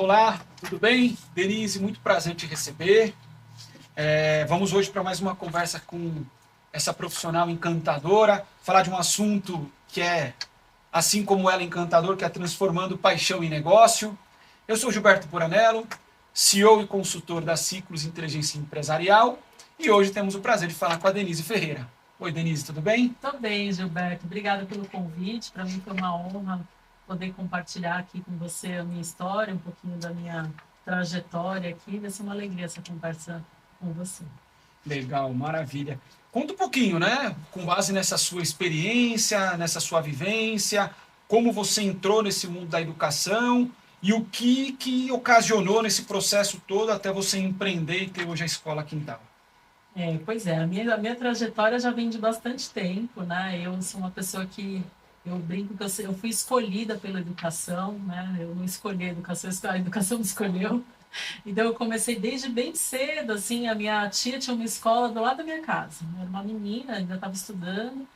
Olá, tudo bem? Denise, muito prazer em te receber. Vamos hoje para mais uma conversa com essa profissional encantadora, falar de um assunto que é, assim como ela, encantador, que é transformando paixão em negócio. Eu sou Gilberto Poranello, CEO e consultor da Ciclos Inteligência Empresarial, e hoje temos o prazer de falar com a Denise Ferreira. Oi, Denise, tudo bem? Tô bem, Gilberto. Obrigada pelo convite. Para mim foi uma honra poder compartilhar aqui com você a minha história, um pouquinho da minha trajetória aqui. Vai ser uma alegria essa conversa com você. Legal, maravilha. Conta um pouquinho, né? Com base nessa sua experiência, nessa sua vivência, como você entrou nesse mundo da educação e o que ocasionou nesse processo todo até você empreender e ter hoje a Escola Quintal. Pois é, a minha trajetória já vem de bastante tempo, né? Eu sou uma pessoa que eu brinco que eu fui escolhida pela educação, né? Eu não escolhi a educação me escolheu. Então eu comecei desde bem cedo, assim, a minha tia tinha uma escola do lado da minha casa. Eu era uma menina, ainda estava estudando.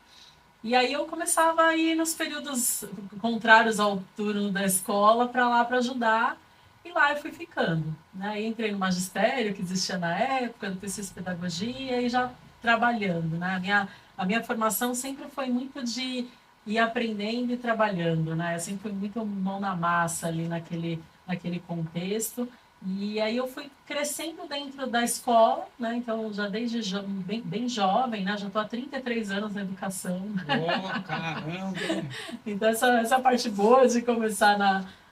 E aí eu começava a ir nos períodos contrários ao turno da escola para lá para ajudar. E lá eu fui ficando, né? E entrei no magistério que existia na época, depois fiz pedagogia e já trabalhando, né? A minha formação sempre foi muito de ir aprendendo e trabalhando, né? Eu sempre fui muito mão na massa ali naquele contexto. E aí eu fui crescendo dentro da escola, né? Então já desde bem jovem, né? Já estou há 33 anos na educação. Oh, caramba! Então essa parte boa de começar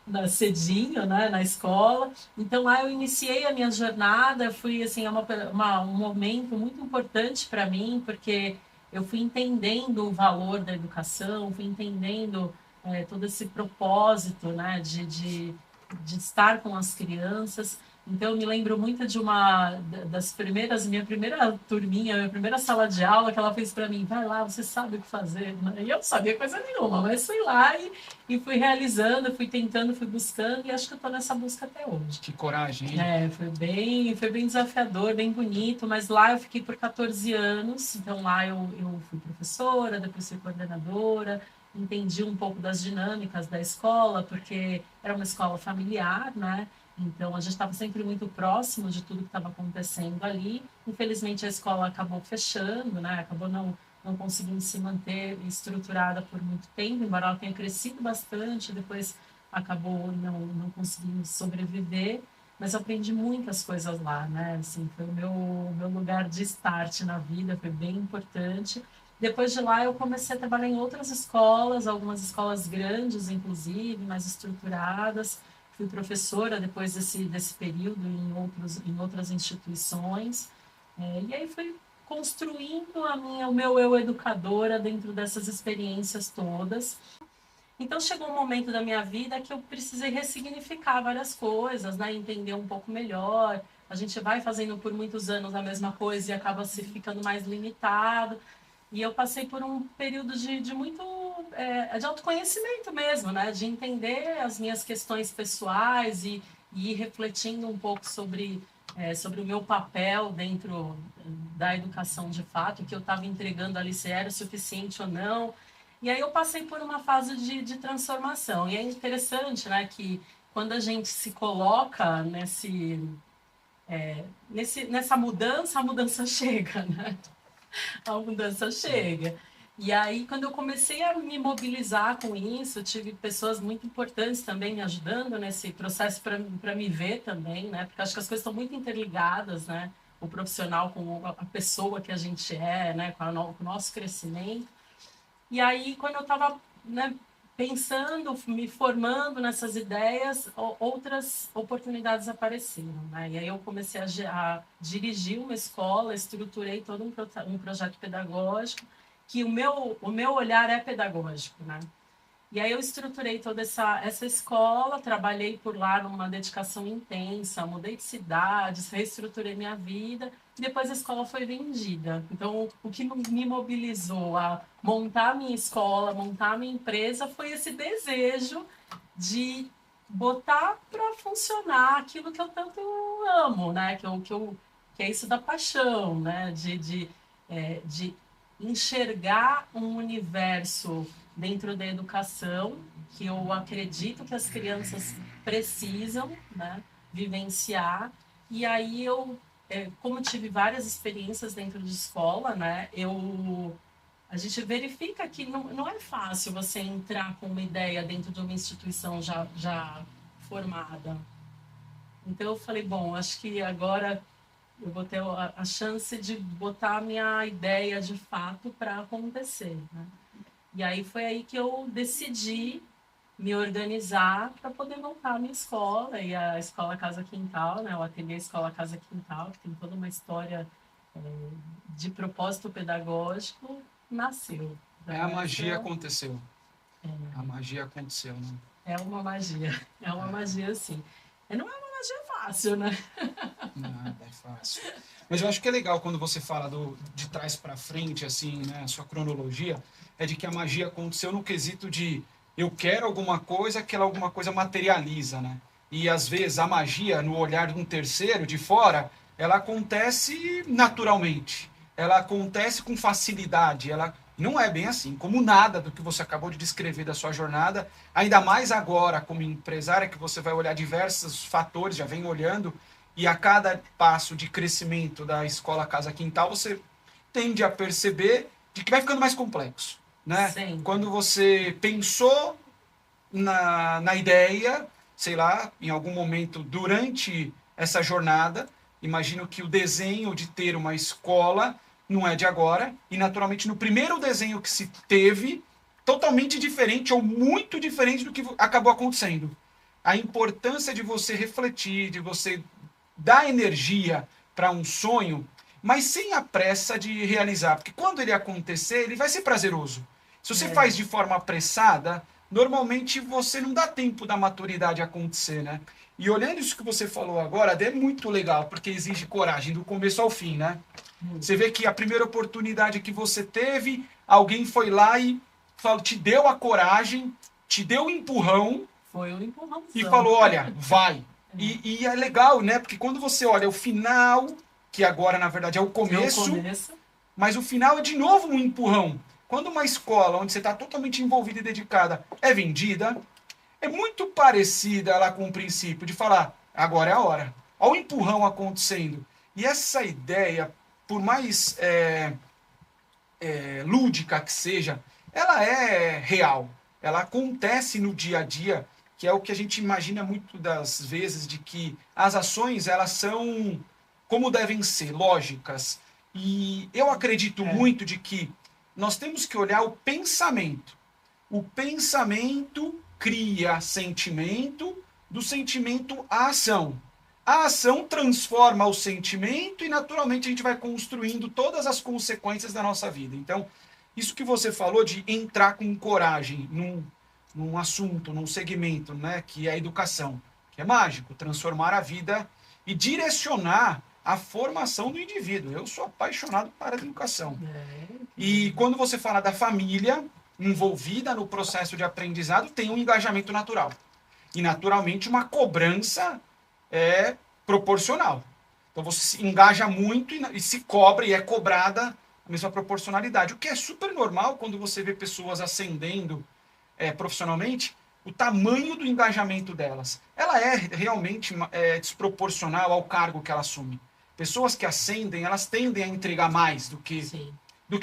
na cedinho, né? Na escola. Então lá eu iniciei a minha jornada, fui assim, um momento muito importante para mim, porque eu fui entendendo o valor da educação, fui entendendo todo esse propósito, né? De estar com as crianças. Então, eu me lembro muito de das primeiras, minha primeira turminha, minha primeira sala de aula, que ela fez para mim: vai lá, você sabe o que fazer. E eu não sabia coisa nenhuma, mas fui lá e fui realizando, fui tentando, fui buscando, e acho que eu estou nessa busca até hoje. Que coragem, hein? Foi bem desafiador, bem bonito, mas lá eu fiquei por 14 anos, então lá eu fui professora, depois fui coordenadora, entendi um pouco das dinâmicas da escola, porque era uma escola familiar, né? Então a gente estava sempre muito próximo de tudo que estava acontecendo ali. Infelizmente a escola acabou fechando, né? Acabou não conseguindo se manter estruturada por muito tempo, embora ela tenha crescido bastante, depois acabou não conseguindo sobreviver. Mas eu aprendi muitas coisas lá, né? Assim, foi o meu lugar de start na vida, foi bem importante. Depois de lá, eu comecei a trabalhar em outras escolas, algumas escolas grandes, inclusive, mais estruturadas. Fui professora depois desse período em outras instituições. E aí fui construindo o meu eu educadora dentro dessas experiências todas. Então chegou um momento da minha vida que eu precisei ressignificar várias coisas, né? Entender um pouco melhor. A gente vai fazendo por muitos anos a mesma coisa e acaba se ficando mais limitado. E eu passei por um período de muito de autoconhecimento mesmo, né? De entender as minhas questões pessoais e ir refletindo um pouco sobre o meu papel dentro da educação de fato, que eu estava entregando ali, se era suficiente ou não. E aí eu passei por uma fase de transformação. E é interessante, né, que quando a gente se coloca nessa mudança, a mudança chega, né? A mudança chega. E aí, quando eu comecei a me mobilizar com isso, tive pessoas muito importantes também me ajudando nesse processo para me ver também, né? Porque acho que as coisas estão muito interligadas, né? O profissional com a pessoa que a gente é, né? Com o nosso crescimento. E aí, quando eu estava, né, pensando, me formando nessas ideias, outras oportunidades apareceram, né? E aí eu comecei a dirigir uma escola, estruturei todo um projeto pedagógico, que o meu olhar é pedagógico, né? E aí eu estruturei toda essa escola, trabalhei por lá numa dedicação intensa, mudei de cidades, reestruturei minha vida, e depois a escola foi vendida. Então, o que me mobilizou a montar a minha escola, montar a minha empresa, foi esse desejo de botar para funcionar aquilo que eu tanto amo, né? Que é isso da paixão, né? De enxergar um universo dentro da educação que eu acredito que as crianças precisam, né, vivenciar. E aí como eu tive várias experiências dentro de escola, né, a gente verifica que não é fácil você entrar com uma ideia dentro de uma instituição já formada. Então eu falei, bom, acho que agora eu vou ter a chance de botar a minha ideia de fato para acontecer, né? E aí foi aí que eu decidi me organizar para poder montar a minha escola, e a Escola Casa Quintal, né? O ateliê Escola Casa Quintal, que tem toda uma história de propósito pedagógico, nasceu. A magia aconteceu. A magia aconteceu, né? É uma magia. É uma magia, sim. Não é uma magia fácil, né? Não, é fácil. Mas eu acho que é legal quando você fala de trás para frente, assim, né? A sua cronologia, é de que a magia aconteceu no quesito de eu quero alguma coisa, aquela alguma coisa materializa, né? E às vezes a magia, no olhar de um terceiro, de fora, ela acontece naturalmente. Ela acontece com facilidade. Ela não é bem assim. Como nada do que você acabou de descrever da sua jornada, ainda mais agora como empresária, que você vai olhar diversos fatores, já vem olhando, e a cada passo de crescimento da escola Casa Quintal, você tende a perceber de que vai ficando mais complexo, né? Sim. Quando você pensou na ideia, sei lá, em algum momento durante essa jornada, imagino que o desenho de ter uma escola não é de agora, e naturalmente no primeiro desenho que se teve, totalmente diferente ou muito diferente do que acabou acontecendo. A importância de você refletir, de você dar energia para um sonho, mas sem a pressa de realizar, porque quando ele acontecer, ele vai ser prazeroso. Se você faz de forma apressada, normalmente você não dá tempo da maturidade acontecer, né? E olhando isso que você falou agora, é muito legal, porque exige coragem do começo ao fim, né? Você vê que a primeira oportunidade que você teve, alguém foi lá e te deu a coragem, te deu o empurrão. Foi um empurrãozão. E falou, olha, vai. E é legal, né? Porque quando você olha o final, que agora na verdade é o começo, mas o final é de novo um empurrão. Quando uma escola onde você está totalmente envolvida e dedicada é vendida, é muito parecida lá com o princípio de falar, agora é a hora. Olha o empurrão acontecendo. E essa ideia, por mais lúdica que seja, ela é real. Ela acontece no dia a dia, que é o que a gente imagina muito das vezes, de que as ações elas são como devem ser, lógicas. E eu acredito muito de que nós temos que olhar o pensamento. O pensamento cria sentimento, do sentimento a ação. A ação transforma o sentimento e naturalmente a gente vai construindo todas as consequências da nossa vida. Então, isso que você falou de entrar com coragem num assunto, num segmento, né, que é a educação, que é mágico, transformar a vida e direcionar a formação do indivíduo. Eu sou apaixonado para a educação. E quando você fala da família envolvida no processo de aprendizado, tem um engajamento natural. E naturalmente uma cobrança é proporcional. Então você se engaja muito e se cobra e é cobrada a mesma proporcionalidade. O que é super normal quando você vê pessoas ascendendo profissionalmente, o tamanho do engajamento delas. Ela é realmente desproporcional ao cargo que ela assume. Pessoas que ascendem, elas tendem a entregar mais do que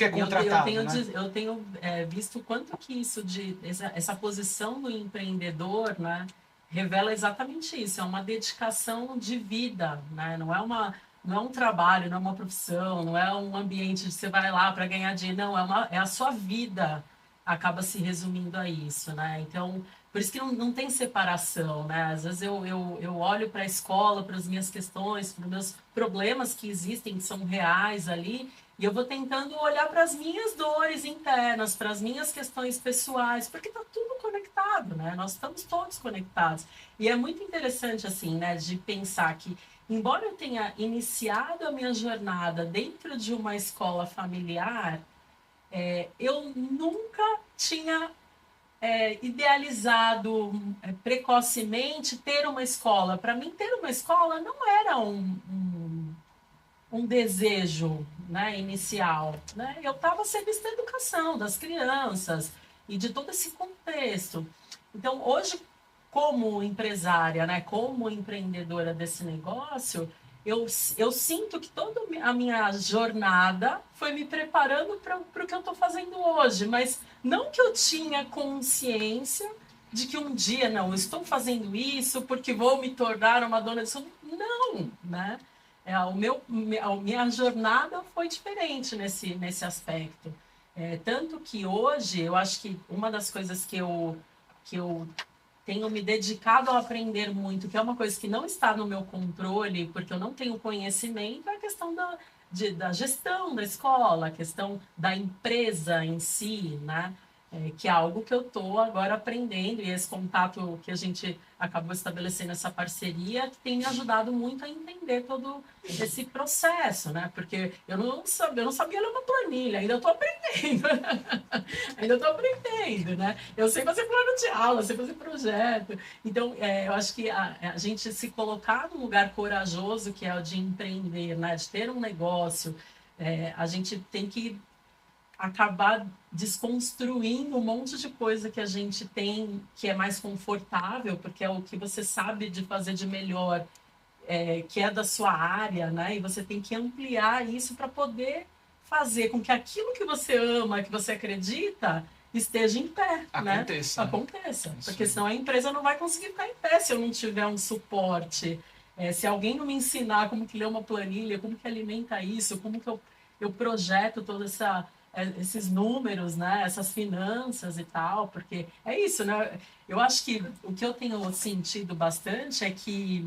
é contratado. Eu tenho visto quanto que essa posição do empreendedor, né, revela exatamente isso. É uma dedicação de vida, né? Não é um trabalho, não é uma profissão, não é um ambiente que você vai lá para ganhar dinheiro. Não, é a sua vida acaba se resumindo a isso, né? Então, por isso que não tem separação, né? Às vezes eu olho para a escola, para as minhas questões, para os meus problemas que existem, que são reais ali, e eu vou tentando olhar para as minhas dores internas, para as minhas questões pessoais, porque está tudo conectado, né? Nós estamos todos conectados. E é muito interessante, assim, né, de pensar que, embora eu tenha iniciado a minha jornada dentro de uma escola familiar, eu nunca tinha idealizado precocemente ter uma escola. Para mim, ter uma escola não era um desejo, né, inicial. Né? Eu estava serviço da educação das crianças e de todo esse contexto. Então, hoje, como empresária, né, como empreendedora desse negócio, eu sinto que toda a minha jornada foi me preparando para o que eu estou fazendo hoje, mas não que eu tinha consciência de que um dia, não, eu estou fazendo isso porque vou me tornar uma dona disso. Não, né? A minha jornada foi diferente nesse aspecto. Tanto que hoje, eu acho que uma das coisas que eu tenho me dedicado a aprender muito, que é uma coisa que não está no meu controle, porque eu não tenho conhecimento, é a questão da gestão da escola, a questão da empresa em si, né? Que é algo que eu estou agora aprendendo, e esse contato que a gente acabou estabelecendo, essa parceria, que tem me ajudado muito a entender todo esse processo, né? Porque eu não sabia ler uma planilha, ainda estou aprendendo. Ainda estou aprendendo, né? Eu sei fazer plano de aula, sei fazer projeto. Então, eu acho que a gente se colocar num lugar corajoso, que é o de empreender, né? De ter um negócio, a gente tem que acabar desconstruindo um monte de coisa que a gente tem que é mais confortável, porque é o que você sabe de fazer de melhor, que é da sua área, né? E você tem que ampliar isso para poder fazer com que aquilo que você ama, que você acredita, esteja em pé, né? Aconteça. Aconteça. Isso. Porque senão a empresa não vai conseguir ficar em pé se eu não tiver um suporte. Se alguém não me ensinar como que lê uma planilha, como que alimenta isso, como que eu projeto todos esses números, né? Essas finanças e tal, porque é isso, né? Eu acho que o que eu tenho sentido bastante é que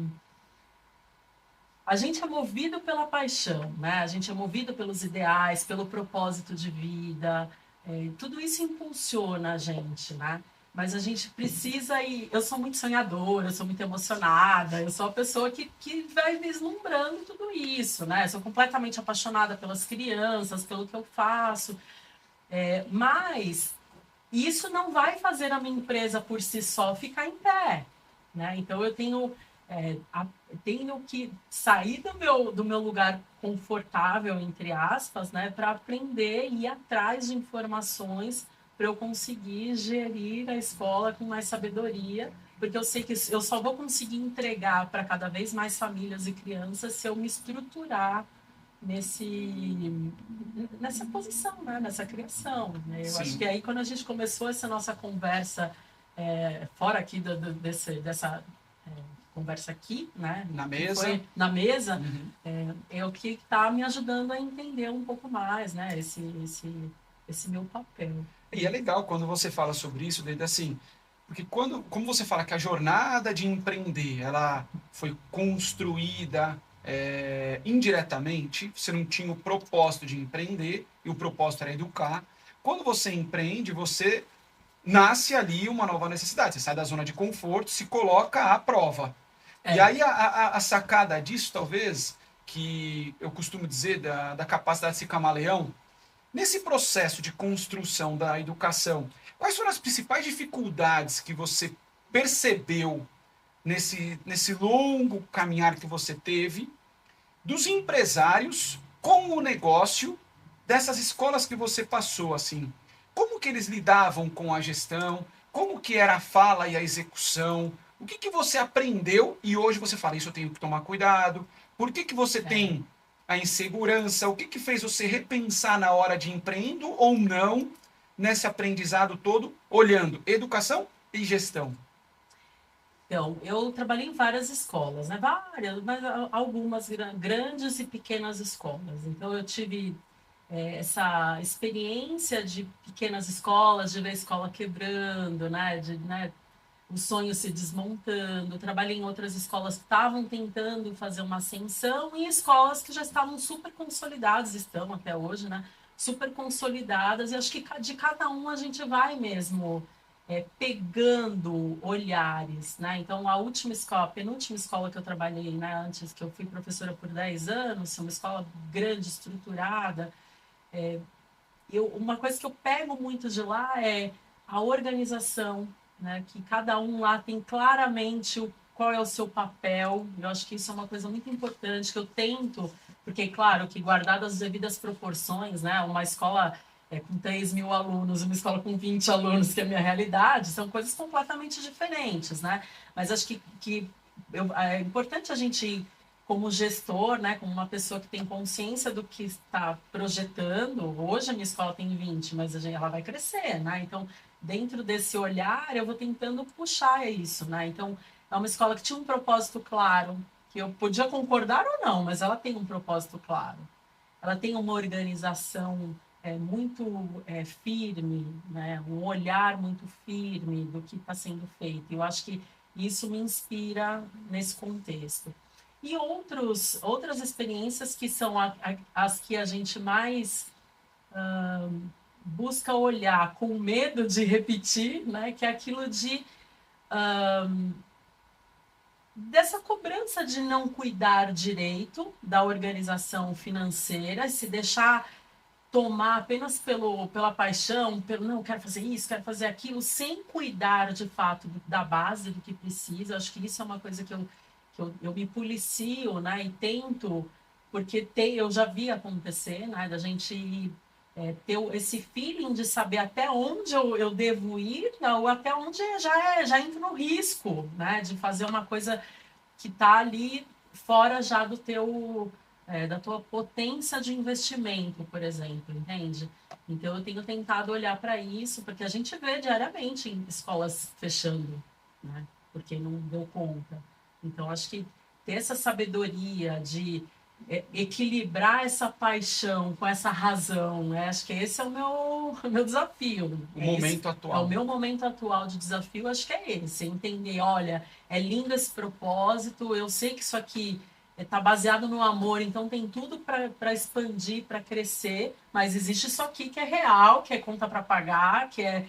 a gente é movido pela paixão, né? A gente é movido pelos ideais, pelo propósito de vida. Tudo isso impulsiona a gente, né? Mas a gente precisa ir. Eu sou muito sonhadora, eu sou muito emocionada, eu sou a pessoa que vai vislumbrando tudo isso, né? Eu sou completamente apaixonada pelas crianças, pelo que eu faço. Mas isso não vai fazer a minha empresa por si só ficar em pé, né? Então eu tenho que sair do meu lugar confortável, entre aspas, né, para aprender e ir atrás de informações para eu conseguir gerir a escola com mais sabedoria, porque eu sei que eu só vou conseguir entregar para cada vez mais famílias e crianças se eu me estruturar nessa posição, né? Nessa criação. Né? Eu acho que aí, quando a gente começou essa nossa conversa, fora aqui dessa conversa aqui, né? Na mesa. Foi na mesa, é o que está me ajudando a entender um pouco mais, né? Esse meu papel. E é legal quando você fala sobre isso, desde assim, porque como você fala que a jornada de empreender, ela foi construída indiretamente, você não tinha o propósito de empreender, e o propósito era educar. Quando você empreende, você nasce ali uma nova necessidade, você sai da zona de conforto, se coloca à prova. E aí a sacada disso, talvez, que eu costumo dizer da capacidade de ser camaleão, nesse processo de construção da educação, quais foram as principais dificuldades que você percebeu nesse longo caminhar que você teve dos empresários com o negócio dessas escolas que você passou, assim? Como que eles lidavam com a gestão? Como que era a fala e a execução? O que você aprendeu e hoje você fala, isso eu tenho que tomar cuidado? Por que você tem a insegurança? O que fez você repensar na hora de empreendo ou não nesse aprendizado todo, olhando educação e gestão? Então, eu trabalhei em várias escolas, né? Várias, mas algumas grandes e pequenas escolas. Então, eu tive essa experiência de pequenas escolas, de ver a escola quebrando, né? O sonho se desmontando. Trabalhei em outras escolas que estavam tentando fazer uma ascensão e escolas que já estavam super consolidadas, estão até hoje, né? Super consolidadas. E acho que de cada um a gente vai mesmo pegando olhares, né? Então, a penúltima escola que eu trabalhei, né? Antes que eu fui professora por 10 anos, uma escola grande, estruturada. Uma coisa que eu pego muito de lá é a organização, né? Que cada um lá tem claramente qual é o seu papel. Eu acho que isso é uma coisa muito importante que eu tento, porque, claro, que guardado as devidas proporções, né? Uma escola com 3.000 alunos, uma escola com 20 alunos, que é a minha realidade, são coisas completamente diferentes, né? Mas acho que é importante a gente, como gestor, né, como uma pessoa que tem consciência do que está projetando, hoje a minha escola tem 20, mas ela vai crescer, né? Então, dentro desse olhar, eu vou tentando puxar isso, né? Então, é uma escola que tinha um propósito claro, que eu podia concordar ou não, mas ela tem um propósito claro. Ela tem uma organização muito firme, né? Um olhar muito firme do que está sendo feito. Eu acho que isso me inspira nesse contexto. E outras experiências que são as que a gente mais busca olhar com medo de repetir, né? Que é aquilo dessa cobrança de não cuidar direito da organização financeira, se deixar tomar apenas pela paixão, pelo não, quero fazer isso, quero fazer aquilo, sem cuidar de fato da base do que precisa. Acho que isso é uma coisa que eu me policio, né, e tento, porque eu já vi acontecer, né, da gente ter esse feeling de saber até onde eu devo ir, ou até onde já entro no risco, né, de fazer uma coisa que está ali fora já da tua potência de investimento, por exemplo, entende? Então, eu tenho tentado olhar para isso, porque a gente vê diariamente em escolas fechando, né? Porque não deu conta. Então, acho que ter essa sabedoria de equilibrar essa paixão com essa razão, né? Acho que esse é o meu desafio. O momento atual. É o meu momento atual de desafio, acho que é esse. Entender, olha, é lindo esse propósito, eu sei que isso aqui está baseado no amor, então tem tudo para expandir, para crescer, mas existe isso aqui que é real, que é conta para pagar, que é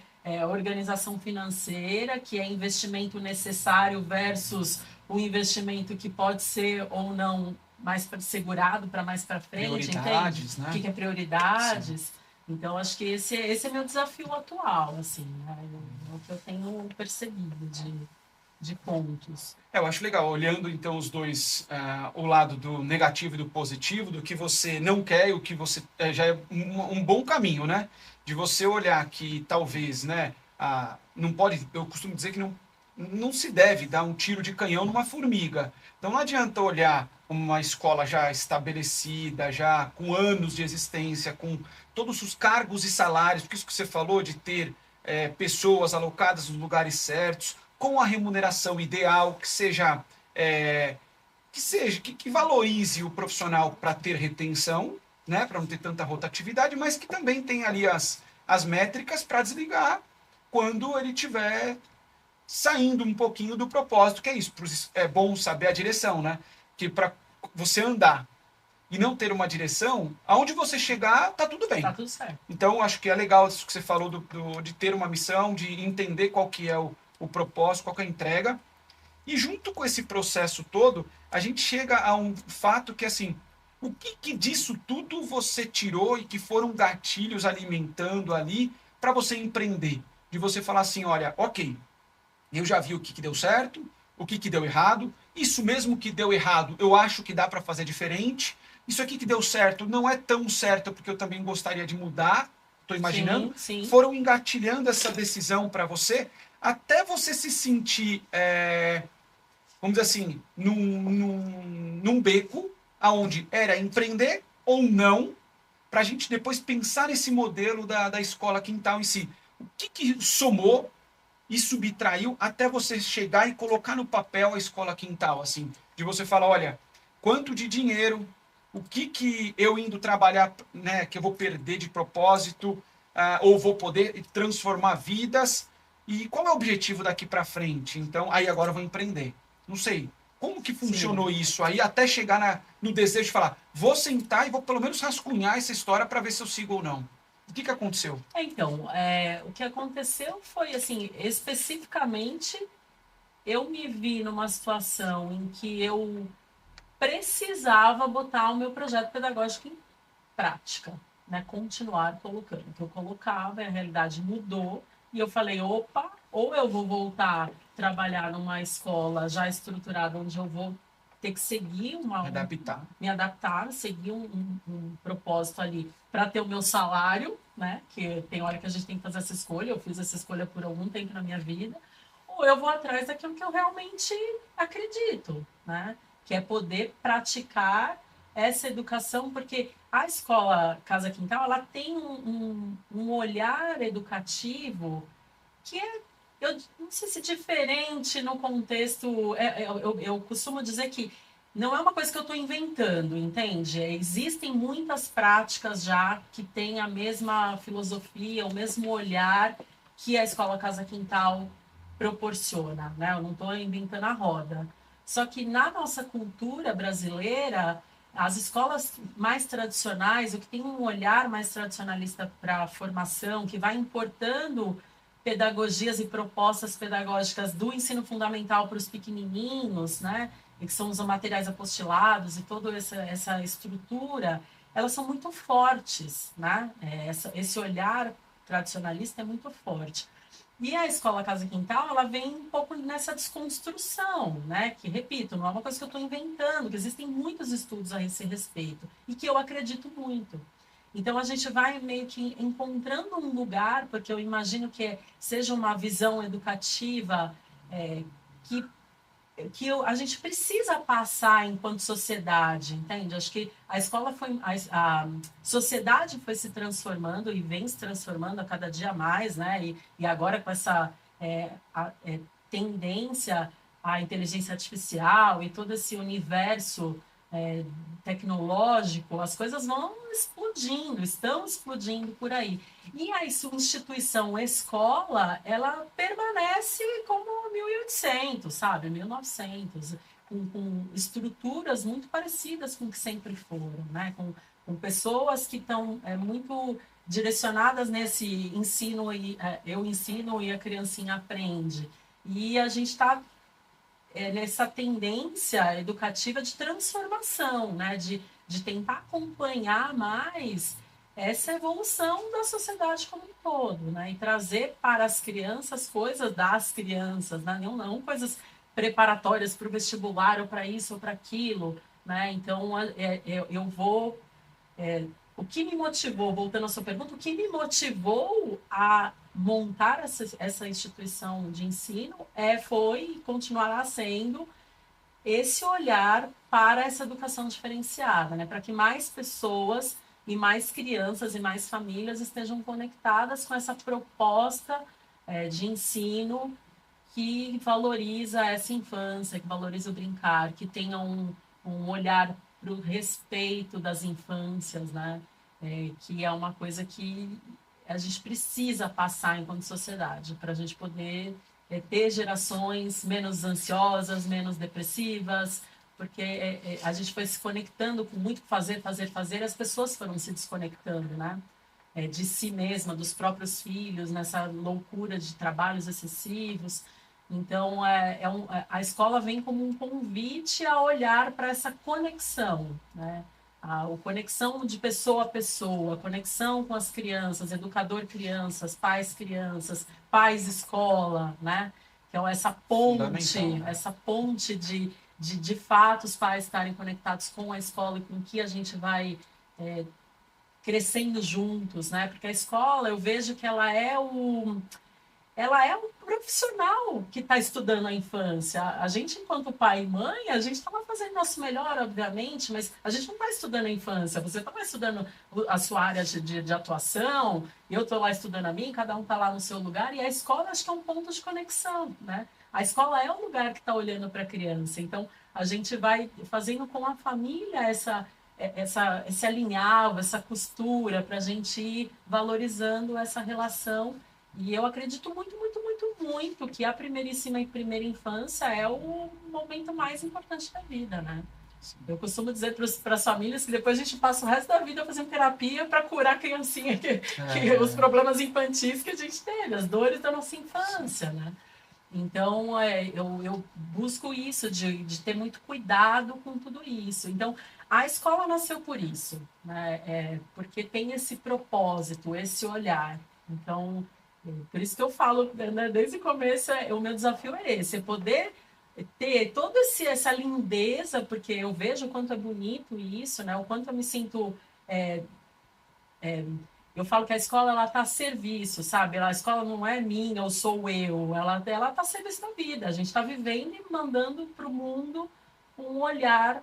organização financeira, que é investimento necessário versus o investimento que pode ser ou não mais segurado para mais para frente, prioridades, entende? né? O que é prioridades? Sim. Então, acho que esse é meu desafio atual, assim, né? É o que eu tenho percebido de pontos. Eu acho legal, olhando então os dois, o lado do negativo e do positivo, do que você não quer e o que você já é um bom caminho, né? De você olhar que talvez, né, não pode, eu costumo dizer que não se deve dar um tiro de canhão numa formiga. Então não adianta olhar uma escola já estabelecida, já com anos de existência, com todos os cargos e salários, porque isso que você falou de ter pessoas alocadas nos lugares certos, com a remuneração ideal, que valorize o profissional para ter retenção, né, para não ter tanta rotatividade, mas que também tem ali as métricas para desligar quando ele tiver saindo um pouquinho do propósito, que é isso. É bom saber a direção, né? Que para você andar e não ter uma direção, aonde você chegar, tá tudo bem. Tá tudo certo. Então, acho que é legal isso que você falou de ter uma missão, de entender qual que é o propósito, qual que é a entrega. E junto com esse processo todo, a gente chega a um fato que, assim, o que disso tudo você tirou e que foram gatilhos alimentando ali para você empreender? De você falar assim, olha, ok, eu já vi o que deu certo, o que deu errado, isso mesmo que deu errado, eu acho que dá para fazer diferente, isso aqui que deu certo não é tão certo porque eu também gostaria de mudar, estou imaginando, sim. Foram engatilhando essa decisão para você, até você se sentir, vamos dizer assim, num beco, aonde era empreender ou não, para a gente depois pensar nesse modelo da escola quintal em si. O que somou e subtraiu até você chegar e colocar no papel a escola quintal, assim, de você falar, olha, quanto de dinheiro, o que eu indo trabalhar, né, que eu vou perder de propósito, ou vou poder transformar vidas, e qual é o objetivo daqui para frente? Então, aí agora eu vou empreender. Não sei, como que funcionou isso aí, até chegar no desejo de falar, vou sentar e vou pelo menos rascunhar essa história para ver se eu sigo ou não. O que aconteceu? Então, o que aconteceu foi, assim, especificamente, eu me vi numa situação em que eu precisava botar o meu projeto pedagógico em prática, né? Continuar colocando. O que eu colocava, a realidade mudou, e eu falei, opa, ou eu vou voltar a trabalhar numa escola já estruturada, onde eu vou ter que seguir me adaptar, seguir um propósito ali para ter o meu salário, né? Que tem hora que a gente tem que fazer essa escolha, eu fiz essa escolha por algum tempo na minha vida, ou eu vou atrás daquilo que eu realmente acredito, né? Que é poder praticar essa educação, porque a escola Casa Quintal, ela tem um olhar educativo que é, eu não sei se diferente no contexto, eu costumo dizer que não é uma coisa que eu estou inventando, entende? Existem muitas práticas já que têm a mesma filosofia, o mesmo olhar que a Escola Casa Quintal proporciona, né? Eu não estou inventando a roda. Só que na nossa cultura brasileira, as escolas mais tradicionais, o que tem um olhar mais tradicionalista para a formação, que vai importando pedagogias e propostas pedagógicas do ensino fundamental para os pequenininhos, né? E que são os materiais apostilados e toda essa estrutura, elas são muito fortes, né? Esse olhar tradicionalista é muito forte. E a escola Casa Quintal, ela vem um pouco nessa desconstrução, né? Que, repito, não é uma coisa que eu estou inventando, que existem muitos estudos a esse respeito e que eu acredito muito. Então, a gente vai meio que encontrando um lugar, porque eu imagino que seja uma visão educativa que a gente precisa passar enquanto sociedade, entende? Acho que a escola foi, a sociedade foi se transformando e vem se transformando a cada dia mais, né? E agora com essa tendência à inteligência artificial e todo esse universo tecnológico, as coisas vão explodindo, estão explodindo por aí. E a instituição escola, ela permanece como 1800, sabe? 1900, com estruturas muito parecidas com o que sempre foram, né? Com pessoas que estão muito direcionadas nesse ensino, eu ensino e a criancinha aprende. E a gente está nessa tendência educativa de transformação, né? De tentar acompanhar mais essa evolução da sociedade como um todo, né? E trazer para as crianças coisas das crianças, né? Não coisas preparatórias para o vestibular ou para isso ou para aquilo, né? Então, eu vou o que me motivou, voltando à sua pergunta, o que me motivou a montar essa instituição de ensino foi e continuará sendo esse olhar para essa educação diferenciada, né? Para que mais pessoas e mais crianças e mais famílias estejam conectadas com essa proposta de ensino que valoriza essa infância, que valoriza o brincar, que tenha um olhar para o respeito das infâncias, né? Que é uma coisa que a gente precisa passar enquanto sociedade para a gente poder ter gerações menos ansiosas, menos depressivas, porque a gente foi se conectando com muito fazer, e as pessoas foram se desconectando, né? De si mesma, dos próprios filhos, nessa loucura de trabalhos excessivos. Então, a escola vem como um convite a olhar para essa conexão, né? A conexão de pessoa a pessoa, conexão com as crianças, educador crianças, pais escola, né? Então, essa ponte de fato os pais estarem conectados com a escola e com o que a gente vai crescendo juntos, né? Porque a escola, eu vejo que ela é um profissional que está estudando a infância. A gente, enquanto pai e mãe, a gente estava fazendo nosso melhor, obviamente, mas a gente não está estudando a infância. Você estava estudando a sua área de atuação, eu estou lá estudando a minha, cada um está lá no seu lugar, e a escola acho que é um ponto de conexão, né? A escola é um lugar que está olhando para a criança. Então, a gente vai fazendo com a família esse alinhavo, essa costura, para a gente ir valorizando essa relação. E eu acredito muito, muito, muito, muito que a primeiríssima e primeira infância é o momento mais importante da vida, né? Eu costumo dizer para as famílias que depois a gente passa o resto da vida fazendo terapia para curar a criancinha, os problemas infantis que a gente teve, as dores da nossa infância, né? Então, eu busco isso, de ter muito cuidado com tudo isso. Então, a escola nasceu por isso, né? Porque tem esse propósito, esse olhar. Então, por isso que eu falo, né, desde o começo, o meu desafio é esse, é poder ter toda essa lindeza, porque eu vejo o quanto é bonito isso, né? O quanto eu me sinto Eu falo que a escola ela está a serviço, sabe? A escola não é minha ou sou eu, ela está a serviço da vida. A gente está vivendo e mandando para o mundo um olhar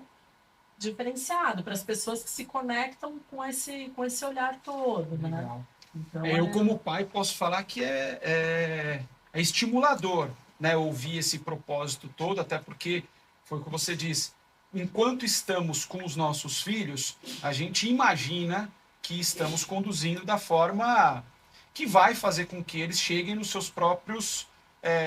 diferenciado para as pessoas que se conectam com esse olhar todo, né? Legal. Então, Eu, como pai, posso falar que é estimulador, né, ouvir esse propósito todo, até porque, foi o que você disse, enquanto estamos com os nossos filhos, a gente imagina que estamos conduzindo da forma que vai fazer com que eles cheguem nos seus próprios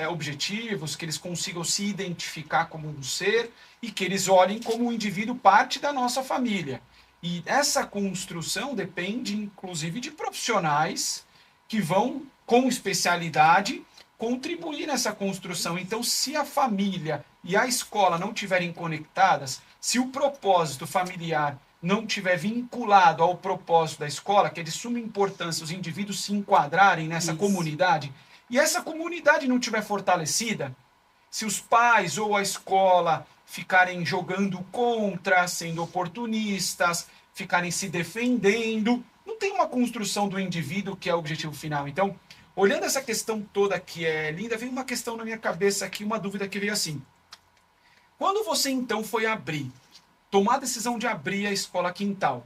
objetivos, que eles consigam se identificar como um ser e que eles olhem como um indivíduo parte da nossa família. E essa construção depende, inclusive, de profissionais que vão, com especialidade, contribuir nessa construção. Então, se a família e a escola não estiverem conectadas, se o propósito familiar não estiver vinculado ao propósito da escola, que é de suma importância os indivíduos se enquadrarem nessa comunidade, e essa comunidade não estiver fortalecida, se os pais ou a escola ficarem jogando contra, sendo oportunistas, ficarem se defendendo, não tem uma construção do indivíduo que é o objetivo final. Então, olhando essa questão toda que é linda, veio uma questão na minha cabeça aqui, uma dúvida que veio assim. Quando você então foi tomar a decisão de abrir a escola Quintal,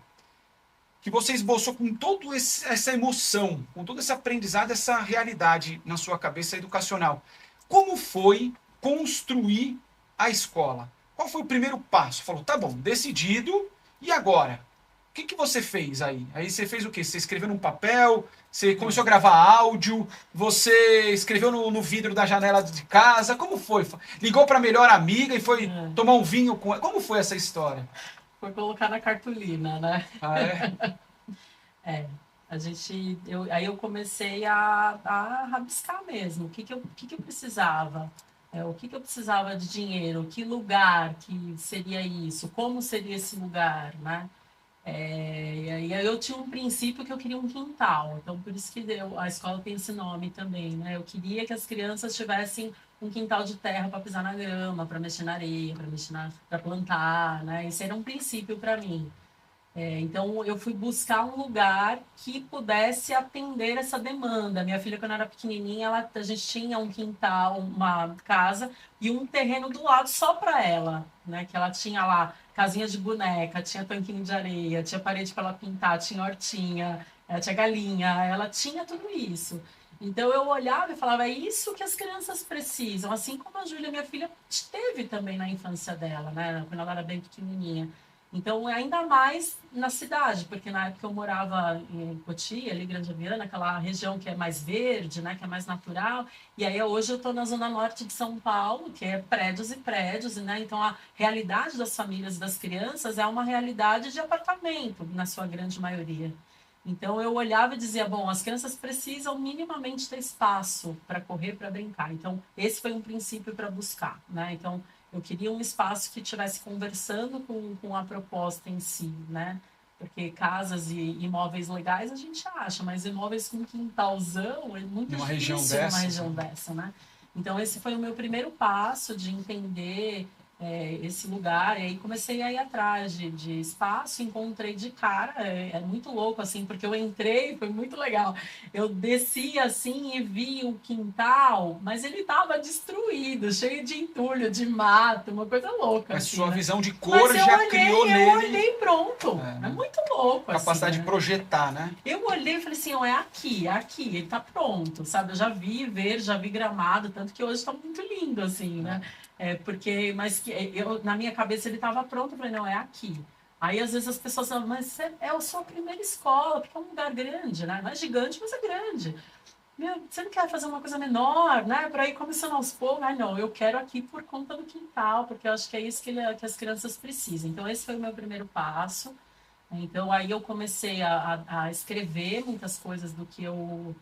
que você esboçou com toda essa emoção, com todo esse aprendizado, essa realidade na sua cabeça educacional, como foi construir a escola? Qual foi o primeiro passo? Falou, tá bom, decidido, e agora? O que você fez aí? Aí você fez o quê? Você escreveu num papel, você começou a gravar áudio, você escreveu no vidro da janela de casa, como foi? Ligou para a melhor amiga e foi tomar um vinho com ela? Como foi essa história? Foi colocar na cartolina, né? Ah, é? Aí eu comecei a rabiscar mesmo, o que eu precisava, o que eu precisava de dinheiro, que lugar que seria isso, como seria esse lugar, né? E aí eu tinha um princípio que eu queria um quintal, então por isso que a escola tem esse nome também, né? Eu queria que as crianças tivessem um quintal de terra para pisar na grama, para mexer na areia, para plantar, né? Isso era um princípio para mim. Então, eu fui buscar um lugar que pudesse atender essa demanda. Minha filha, quando era pequenininha, a gente tinha um quintal, uma casa e um terreno do lado só para ela, né? Que ela tinha lá casinha de boneca, tinha tanquinho de areia, tinha parede para ela pintar, tinha hortinha, tinha galinha, ela tinha tudo isso. Então, eu olhava e falava, é isso que as crianças precisam. Assim como a Júlia, minha filha, teve também na infância dela, né? Quando ela era bem pequenininha. Então, ainda mais na cidade, porque na época eu morava em Cotia, ali, Grande Viana, aquela região que é mais verde, né, que é mais natural, e aí hoje eu estou na zona norte de São Paulo, que é prédios e prédios, né, então a realidade das famílias e das crianças é uma realidade de apartamento, na sua grande maioria. Então, eu olhava e dizia, bom, as crianças precisam minimamente ter espaço para correr, para brincar. Então, esse foi um princípio para buscar, né, então... Eu queria um espaço que estivesse conversando com a proposta em si, né? Porque casas e imóveis legais a gente acha, mas imóveis com quintalzão é muito difícil numa região dessa, né? Então, esse foi o meu primeiro passo de entender esse lugar. E aí comecei a ir atrás de espaço, encontrei de cara. É muito louco, assim, porque eu entrei, foi muito legal. Eu desci, assim, e vi o quintal, mas ele estava destruído, cheio de entulho, de mato, uma coisa louca. Mas assim, sua né? visão de cor já criou nele... Eu olhei pronto. É muito louco, capacidade assim, de projetar, né? Eu olhei e falei assim, é aqui, ele tá pronto, sabe? Eu já vi verde, já vi gramado, tanto que hoje tá muito lindo, assim, né? Mas na minha cabeça ele tava pronto, eu falei, não, é aqui. Aí, às vezes, as pessoas falam, mas é a sua primeira escola, porque é um lugar grande, né? Não é gigante, mas é grande. Meu, você não quer fazer uma coisa menor, né? Para ir começando aos poucos. Ah, não, eu quero aqui por conta do quintal, porque eu acho que é isso que as crianças precisam. Então, esse foi o meu primeiro passo. Então, aí eu comecei a escrever muitas coisas do que eu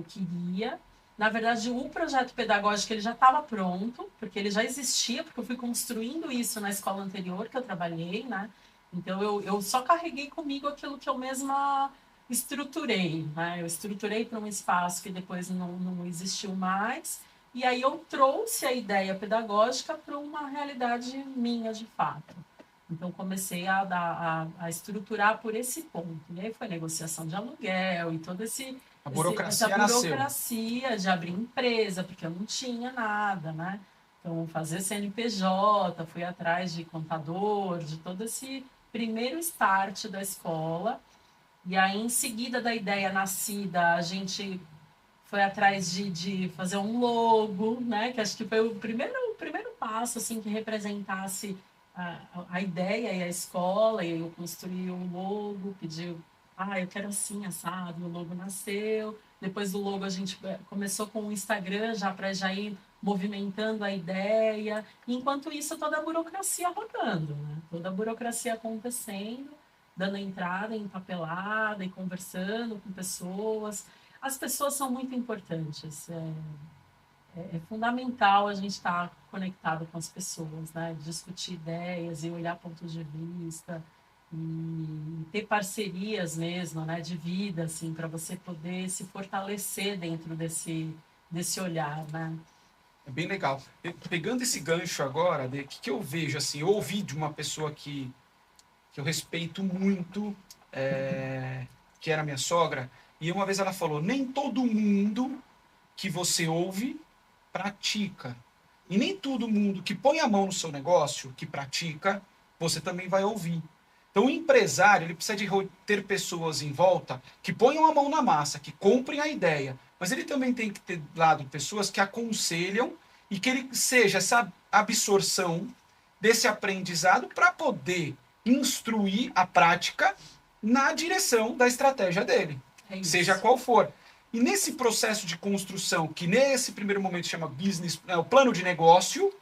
queria. Na verdade, o projeto pedagógico ele já estava pronto, porque ele já existia, porque eu fui construindo isso na escola anterior que eu trabalhei, né? Então, eu só carreguei comigo aquilo que eu mesma estruturei, né? Eu estruturei para um espaço que depois não existiu mais, e aí eu trouxe a ideia pedagógica para uma realidade minha, de fato. Então, comecei a estruturar por esse ponto. E aí foi negociação de aluguel e toda A burocracia essa nasceu. burocracia de abrir empresa, porque eu não tinha nada, né? Então, fazer CNPJ, fui atrás de contador, de todo esse primeiro start da escola. E aí, em seguida da ideia nascida, a gente foi atrás de fazer um logo, né? Que acho que foi o primeiro passo, assim, que representasse a ideia e a escola. E eu construí um logo, pedi, eu quero assim, assado, o logo nasceu. Depois do logo a gente começou com o Instagram, já ir movimentando a ideia. Enquanto isso, toda a burocracia rodando, né? Toda a burocracia acontecendo, dando entrada em papelada e conversando com pessoas. As pessoas são muito importantes. É fundamental a gente estar conectado com as pessoas, né? Discutir ideias e olhar pontos de vista e ter parcerias mesmo, né? De vida, assim, para você poder se fortalecer dentro desse olhar, né? É bem legal. Pegando esse gancho agora, o que eu vejo, assim, eu ouvi de uma pessoa que eu respeito muito, que era minha sogra, e uma vez ela falou, nem todo mundo que você ouve pratica. E nem todo mundo que põe a mão no seu negócio, que pratica, você também vai ouvir. Então, o empresário ele precisa de ter pessoas em volta que ponham a mão na massa, que comprem a ideia. Mas ele também tem que ter do lado pessoas que aconselham e que ele seja essa absorção desse aprendizado para poder instruir a prática na direção da estratégia dele, seja qual for. E nesse processo de construção, que nesse primeiro momento chama business, o plano de negócio,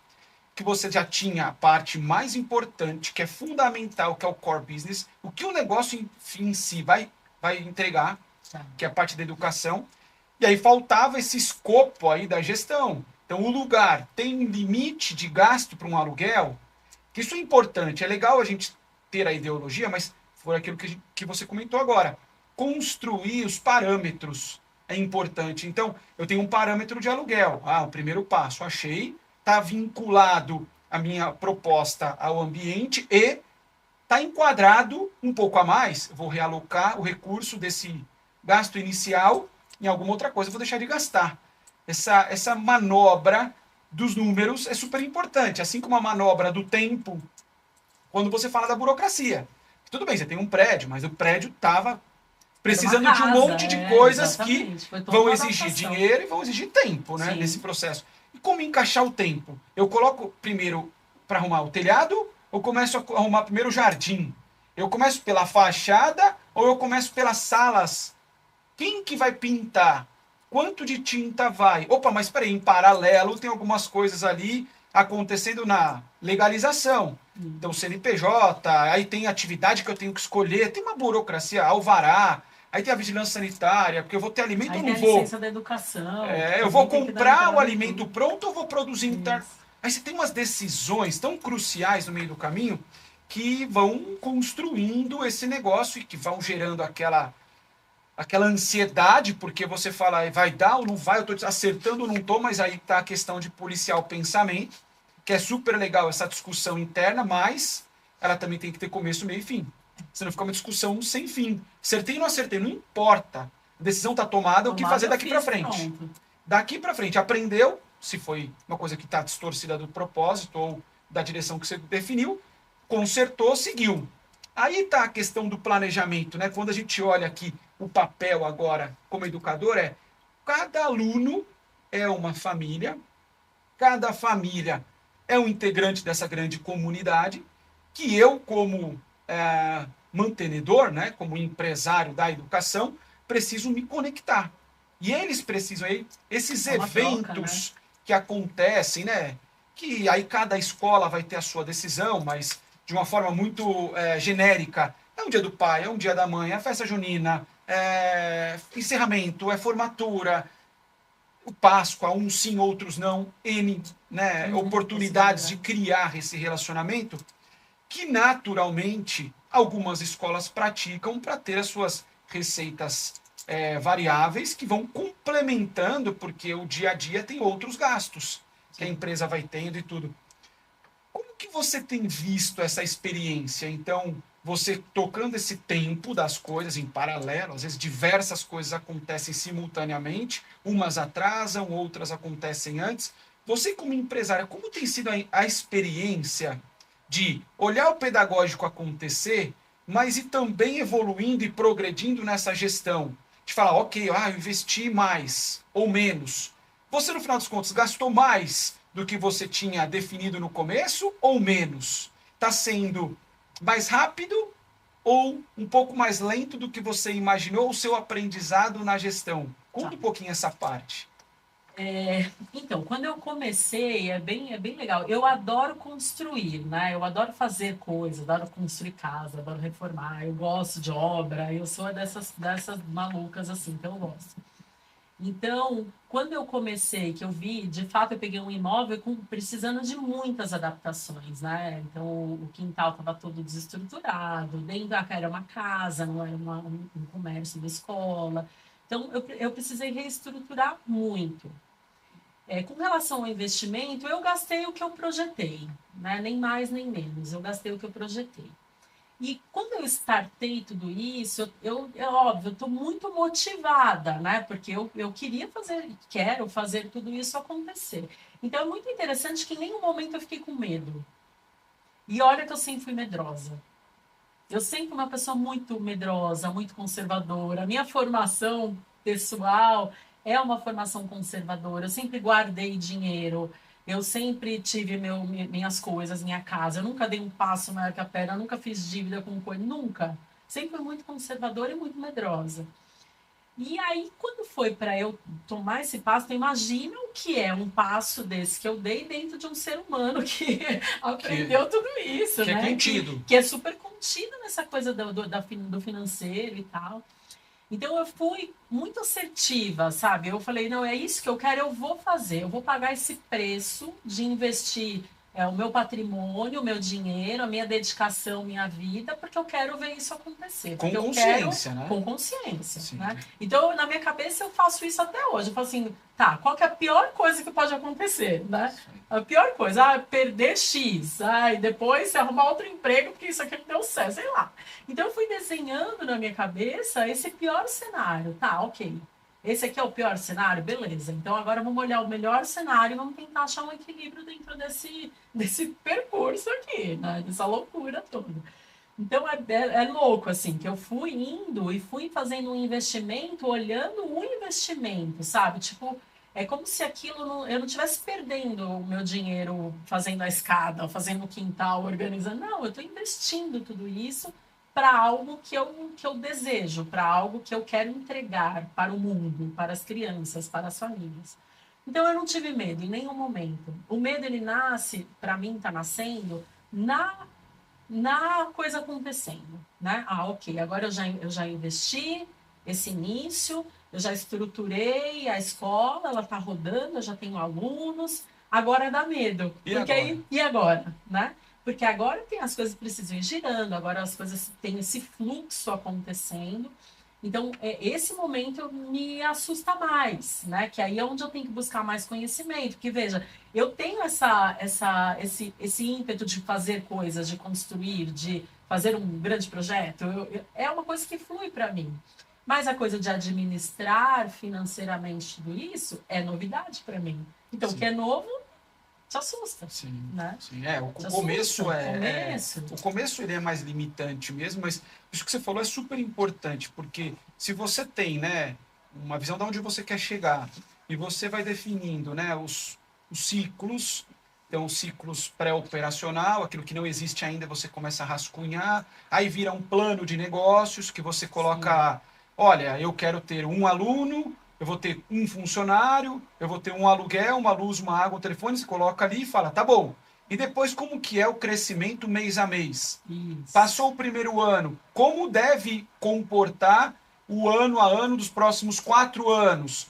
que você já tinha a parte mais importante, que é fundamental, que é o core business, o que o negócio em si vai entregar, que é a parte da educação. E aí faltava esse escopo aí da gestão. Então o lugar tem um limite de gasto para um aluguel, que isso é importante. É legal a gente ter a ideologia, mas foi aquilo que você comentou agora. Construir os parâmetros é importante. Então, eu tenho um parâmetro de aluguel. O primeiro passo, achei, está vinculado a minha proposta ao ambiente e está enquadrado um pouco a mais. Eu vou realocar o recurso desse gasto inicial em alguma outra coisa, eu vou deixar de gastar. Essa manobra dos números é super importante, assim como a manobra do tempo, quando você fala da burocracia. Tudo bem, você tem um prédio, mas o prédio estava precisando de um monte de coisas que vão exigir dinheiro e vão exigir tempo, né, nesse processo. E como encaixar o tempo? Eu coloco primeiro para arrumar o telhado ou começo a arrumar primeiro o jardim? Eu começo pela fachada ou eu começo pelas salas? Quem que vai pintar? Quanto de tinta vai? Opa, mas espera aí, em paralelo tem algumas coisas ali acontecendo na legalização. Então, CNPJ, aí tem atividade que eu tenho que escolher, tem uma burocracia, alvará, aí tem a vigilância sanitária, porque eu vou ter alimento ou não vou? Aí tem a licença da educação. Eu vou comprar o alimento pronto ou vou produzir interno? Aí você tem umas decisões tão cruciais no meio do caminho que vão construindo esse negócio e que vão gerando aquela ansiedade, porque você fala, vai dar ou não vai, eu estou acertando ou não estou, mas aí está a questão de policiar o pensamento, que é super legal essa discussão interna, mas ela também tem que ter começo, meio e fim. Senão fica uma discussão sem fim. Acertei ou não acertei, não importa. A decisão está tomada, o que fazer daqui para frente. Daqui para frente, aprendeu, se foi uma coisa que está distorcida do propósito ou da direção que você definiu, consertou, seguiu. Aí está a questão do planejamento, né? Quando a gente olha aqui o papel agora como educador, cada aluno é uma família, cada família é um integrante dessa grande comunidade, que eu, como mantenedor, né, como empresário da educação, preciso me conectar. E eles precisam, esses eventos troca, né, que acontecem, né, que aí cada escola vai ter a sua decisão, mas de uma forma muito genérica. É um dia do pai, é um dia da mãe, é festa junina, encerramento, é formatura, o Páscoa, uns sim, outros não, N, né, oportunidades de criar esse relacionamento que naturalmente algumas escolas praticam para ter as suas receitas variáveis que vão complementando, porque o dia a dia tem outros gastos que a empresa vai tendo e tudo. Como que você tem visto essa experiência? Então, você tocando esse tempo das coisas em paralelo, às vezes diversas coisas acontecem simultaneamente, umas atrasam, outras acontecem antes. Você, como empresária, como tem sido a experiência de olhar o pedagógico acontecer, mas ir também evoluindo e progredindo nessa gestão? De falar, ok, eu investi mais ou menos. Você, no final dos contos, gastou mais do que você tinha definido no começo ou menos? Está sendo mais rápido ou um pouco mais lento do que você imaginou o seu aprendizado na gestão? Conta um pouquinho essa parte. Então, quando eu comecei, é bem legal. Eu adoro construir, né? Eu adoro fazer coisas, adoro construir casa, adoro reformar. Eu gosto de obra, eu sou dessas malucas assim, então eu gosto. Então, quando eu comecei, que eu vi, de fato, eu peguei um imóvel precisando de muitas adaptações, né? Então, o quintal estava todo desestruturado, dentro da era uma casa, não era um comércio, uma escola. Então, eu precisei reestruturar muito. Com relação ao investimento, eu gastei o que eu projetei, né? Nem mais nem menos, eu gastei o que eu projetei. E quando eu startei tudo isso, é óbvio, eu estou muito motivada, né? Porque eu queria fazer, quero fazer tudo isso acontecer. Então é muito interessante que em nenhum momento eu fiquei com medo. E olha que eu sempre fui medrosa. Eu sempre fui uma pessoa muito medrosa, muito conservadora. A minha formação pessoal é uma formação conservadora. Eu sempre guardei dinheiro. Eu sempre tive minhas coisas, minha casa. Eu nunca dei um passo maior que a perna. Eu nunca fiz dívida com coisa. Nunca. Sempre fui muito conservadora e muito medrosa. E aí, quando foi para eu tomar esse passo, então imagina o que é um passo desse que eu dei dentro de um ser humano que aprendeu tudo isso, que né? É contido. Que é super contido nessa coisa do financeiro e tal. Então eu fui muito assertiva, sabe? Eu falei, não, é isso que eu quero, eu vou fazer. Eu vou pagar esse preço de investir o meu patrimônio, o meu dinheiro, a minha dedicação, minha vida, porque eu quero ver isso acontecer. Com Porque consciência, eu quero, né? com consciência, Sim. né? Então, na minha cabeça, eu faço isso até hoje. Eu falo assim, tá, qual que é a pior coisa que pode acontecer, né? A pior coisa, perder X, e depois você arrumar outro emprego porque isso aqui não deu certo, sei lá. Então eu fui desenhando na minha cabeça esse pior cenário. Tá, ok. Esse aqui é o pior cenário? Beleza. Então agora vamos olhar o melhor cenário e vamos tentar achar um equilíbrio dentro desse percurso aqui, né? Dessa loucura toda. Então é louco, assim, que eu fui indo e fui fazendo um investimento, olhando o investimento, sabe? Tipo, é como se aquilo eu não estivesse perdendo o meu dinheiro fazendo a escada, fazendo o quintal, organizando. Não, eu estou investindo tudo isso para algo que eu desejo, para algo que eu quero entregar para o mundo, para as crianças, para as famílias. Então eu não tive medo em nenhum momento. O medo ele nasce, para mim está nascendo na coisa acontecendo, né? Ok, agora eu já investi esse início, eu já estruturei a escola, ela está rodando, eu já tenho alunos, agora dá medo. E agora, né? Porque agora tem as coisas que precisam ir girando, agora as coisas têm esse fluxo acontecendo. Então, esse momento me assusta mais, né? Que aí é onde eu tenho que buscar mais conhecimento. Porque, veja, eu tenho esse ímpeto de fazer coisas, de construir, de fazer um grande projeto. É uma coisa que flui para mim. Mas a coisa de administrar financeiramente tudo isso é novidade para mim. Então, Sim. O que é novo te assusta. Sim, né? Sim. O começo ele é mais limitante mesmo, mas isso que você falou é super importante, porque se você tem, né, uma visão de onde você quer chegar e você vai definindo, né, os ciclos, então os ciclos pré-operacional, aquilo que não existe ainda você começa a rascunhar, aí vira um plano de negócios que você coloca, Sim. Olha, eu quero ter um aluno, eu vou ter um funcionário, eu vou ter um aluguel, uma luz, uma água, um telefone, você coloca ali e fala, tá bom. E depois como que é o crescimento mês a mês? Isso. Passou o primeiro ano, como deve comportar o ano a ano dos próximos 4 anos?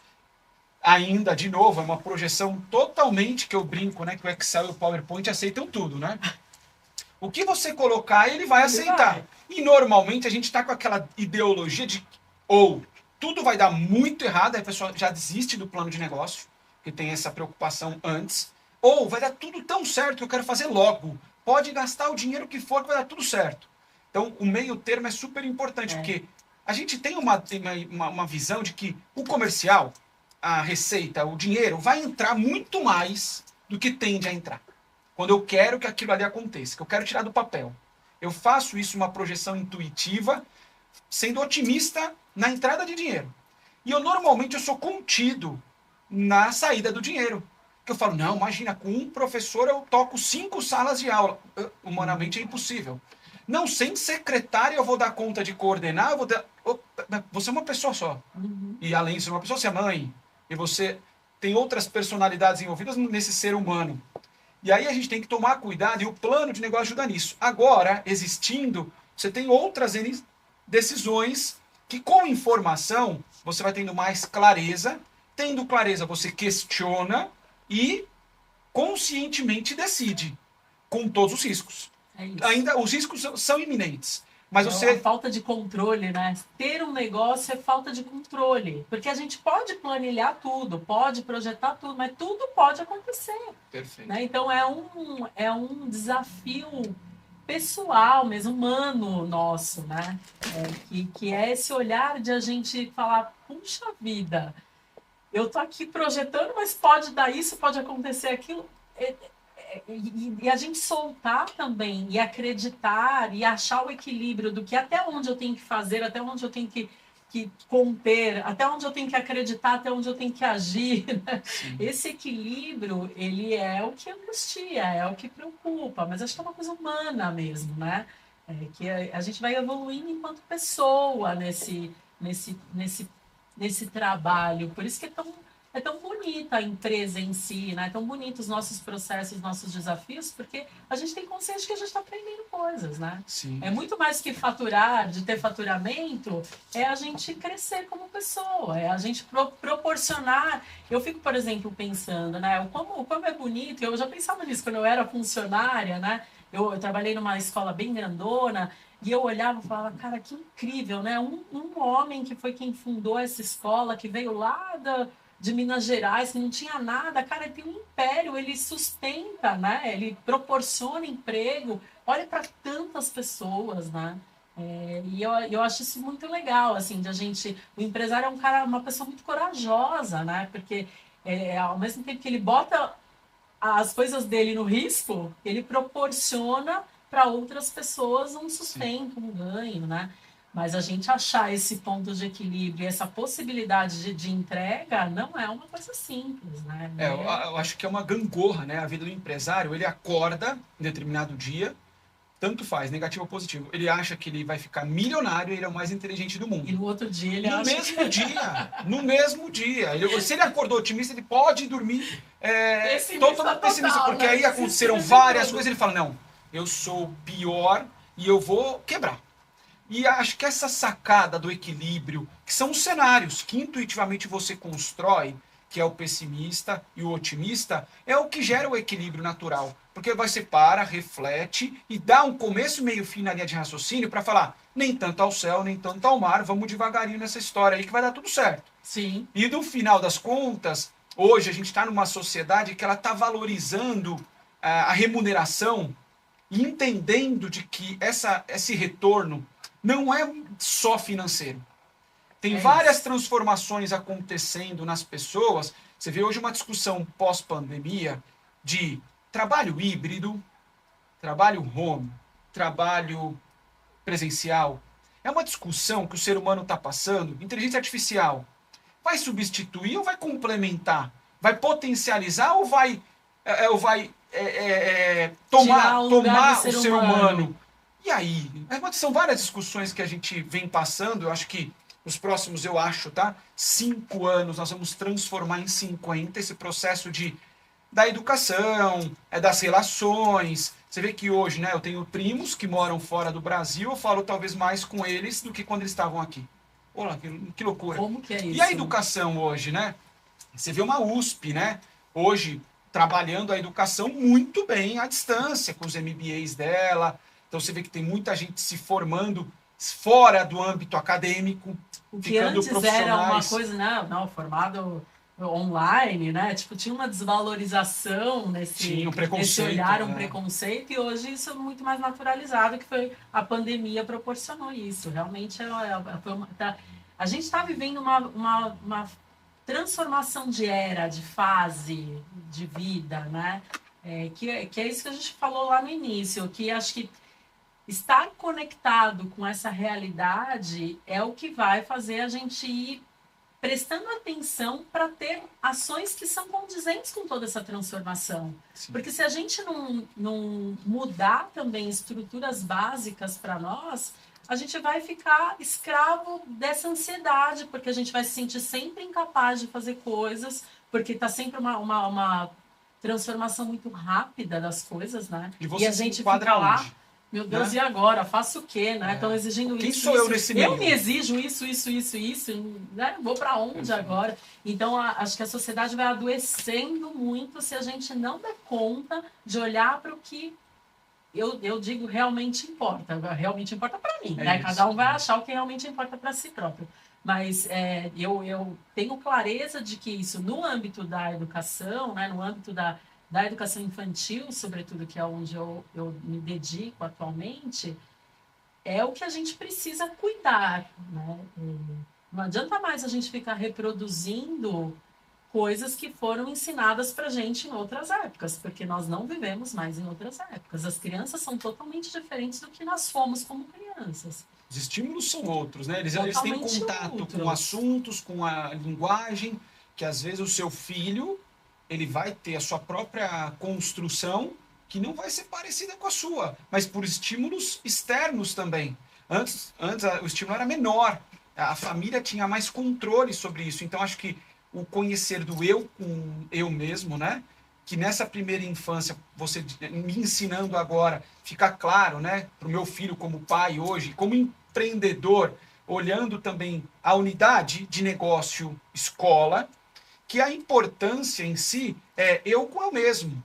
Ainda, de novo, é uma projeção totalmente que eu brinco, né? Que o Excel e o PowerPoint aceitam tudo, né? O que você colocar, ele vai aceitar. E normalmente a gente está com aquela ideologia de tudo vai dar muito errado, aí a pessoa já desiste do plano de negócio, que tem essa preocupação antes, Ou vai dar tudo tão certo que eu quero fazer logo. Pode gastar o dinheiro que for que vai dar tudo certo. Então, o meio termo é super importante, porque a gente tem uma visão de que o comercial, a receita, o dinheiro, vai entrar muito mais do que tende a entrar. Quando eu quero que aquilo ali aconteça, que eu quero tirar do papel. Eu faço isso uma projeção intuitiva, sendo otimista na entrada de dinheiro. E normalmente eu sou contido na saída do dinheiro. Que eu falo, não, imagina, com um professor eu toco 5 salas de aula. Humanamente é impossível. Não, sem secretária eu vou dar conta de coordenar, eu vou dar... Você é uma pessoa só. E além de ser uma pessoa, você é mãe. E você tem outras personalidades envolvidas nesse ser humano. E aí a gente tem que tomar cuidado e o plano de negócio ajuda nisso. Agora, existindo, você tem outras decisões que com informação você vai tendo mais clareza. Tendo clareza, você questiona e conscientemente decide, com todos os riscos. Ainda os riscos são iminentes. Mas você... A falta de controle, né? Ter um negócio é falta de controle. Porque a gente pode planilhar tudo, pode projetar tudo, mas tudo pode acontecer. Perfeito. Né? Então é um desafio pessoal, mesmo humano nosso, né? Que é esse olhar de a gente falar, puxa vida, eu tô aqui projetando, mas pode dar isso, pode acontecer aquilo. E a gente soltar também, e acreditar, e achar o equilíbrio do que até onde eu tenho que fazer, até onde eu tenho que conter, até onde eu tenho que acreditar, até onde eu tenho que agir. Né? Esse equilíbrio, ele é o que angustia, é o que preocupa, mas acho que é uma coisa humana mesmo, né? Que a gente vai evoluindo enquanto pessoa nesse trabalho. Por isso que é tão bonita a empresa em si, né? É tão bonito os nossos processos, os nossos desafios, porque a gente tem consciência de que a gente está aprendendo coisas, né? Sim. É muito mais que faturar, de ter faturamento, é a gente crescer como pessoa, é a gente proporcionar. Eu fico, por exemplo, pensando, né? Como é bonito, eu já pensava nisso quando eu era funcionária, né? Eu trabalhei numa escola bem grandona, e eu olhava e falava, cara, que incrível, né? Um homem que foi quem fundou essa escola, que veio lá de Minas Gerais, que não tinha nada, cara, ele tem um império, ele sustenta, né? Ele proporciona emprego, olha para tantas pessoas, né? E eu acho isso muito legal, assim, de a gente... O empresário é uma pessoa muito corajosa, né? Porque ao mesmo tempo que ele bota as coisas dele no risco, ele proporciona para outras pessoas um sustento, um ganho, né? Mas a gente achar esse ponto de equilíbrio, essa possibilidade de entrega, não é uma coisa simples, né? Eu acho que é uma gangorra, né? A vida do empresário, ele acorda em determinado dia, tanto faz, negativo ou positivo. Ele acha que ele vai ficar milionário e ele é o mais inteligente do mundo. E no outro dia ele acha... No mesmo dia. Se ele acordou otimista, ele pode dormir totalmente pessimista, porque aí aconteceram várias coisas, ele fala, não, eu sou o pior e eu vou quebrar. E acho que essa sacada do equilíbrio, que são os cenários que intuitivamente você constrói, que é o pessimista e o otimista, é o que gera o equilíbrio natural. Porque você para, reflete e dá um começo, meio, fim na linha de raciocínio para falar, nem tanto ao céu, nem tanto ao mar, vamos devagarinho nessa história aí que vai dar tudo certo. Sim. E no final das contas, hoje a gente está numa sociedade que ela está valorizando a remuneração e entendendo de que esse retorno não é só financeiro. Tem várias transformações acontecendo nas pessoas. Você vê hoje uma discussão pós-pandemia de trabalho híbrido, trabalho home, trabalho presencial. É uma discussão que o ser humano está passando. Inteligência artificial vai substituir ou vai complementar? Vai potencializar ou vai tomar o ser humano? E aí? São várias discussões que a gente vem passando. Eu acho que nos próximos, 5 anos, nós vamos transformar em 50 esse processo da educação, das relações. Você vê que hoje, né, eu tenho primos que moram fora do Brasil, eu falo talvez mais com eles do que quando eles estavam aqui. Olha, que loucura. Como que é isso? E a educação hoje, né? Você vê uma USP, né? Hoje, trabalhando a educação muito bem à distância, com os MBAs dela. Então você vê que tem muita gente se formando fora do âmbito acadêmico, o que antes era uma coisa, não, formado online, né? Tipo, tinha uma desvalorização Tinha um nesse preconceito, olhar, né? preconceito, e hoje isso é muito mais naturalizado, que foi a pandemia proporcionou isso. Realmente a gente está vivendo uma transformação de era, de fase, de vida, né? Que é isso que a gente falou lá no início, que acho que estar conectado com essa realidade é o que vai fazer a gente ir prestando atenção para ter ações que são condizentes com toda essa transformação. Sim. Porque se a gente não mudar também estruturas básicas para nós, a gente vai ficar escravo dessa ansiedade, porque a gente vai se sentir sempre incapaz de fazer coisas, porque está sempre uma transformação muito rápida das coisas, né? E você a se gente enquadra fica lá, onde? meu Deus, Né? e agora? Faço o quê, né? Estão exigindo Quem isso. sou eu nesse meio? Eu me exijo isso, né? Vou para onde agora? Então, acho que a sociedade vai adoecendo muito se a gente não der conta de olhar para o que eu digo realmente importa. Realmente importa para mim, né? Isso. Cada um vai achar o que realmente importa para si próprio. Mas eu tenho clareza de que isso, no âmbito da educação, né? No âmbito da educação infantil, sobretudo, que é onde eu me dedico atualmente, é o que a gente precisa cuidar, né? Não adianta mais a gente ficar reproduzindo coisas que foram ensinadas para gente em outras épocas, porque nós não vivemos mais em outras épocas. As crianças são totalmente diferentes do que nós fomos como crianças. Os estímulos são outros, né? Eles têm contato com assuntos, com a linguagem, que às vezes o seu filho ele vai ter a sua própria construção que não vai ser parecida com a sua, mas por estímulos externos também. Antes o estímulo era menor, a família tinha mais controle sobre isso. Então acho que o conhecer do eu com eu mesmo, né? Que nessa primeira infância, você me ensinando agora, fica claro, né, para o meu filho como pai hoje, como empreendedor, olhando também a unidade de negócio escola, que a importância em si é eu com eu mesmo.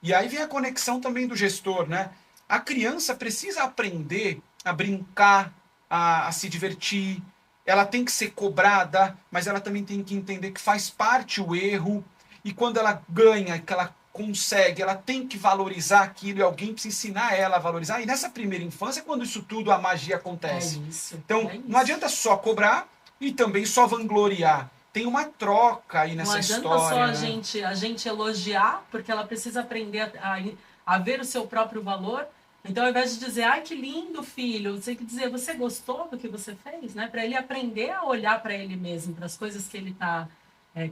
E aí vem a conexão também do gestor, né? A criança precisa aprender a brincar, a se divertir, ela tem que ser cobrada, mas ela também tem que entender que faz parte o erro, e quando ela ganha, que ela consegue, ela tem que valorizar aquilo e alguém precisa ensinar ela a valorizar. E nessa primeira infância, quando isso tudo, a magia acontece. Então, não adianta só cobrar e também só vangloriar. Tem uma troca aí nessa história. Não adianta só né? a gente elogiar, porque ela precisa aprender a ver o seu próprio valor. Então, ao invés de dizer, ai, que lindo, filho, você tem que dizer, você gostou do que você fez, né? Para ele aprender a olhar para ele mesmo, para as coisas que ele está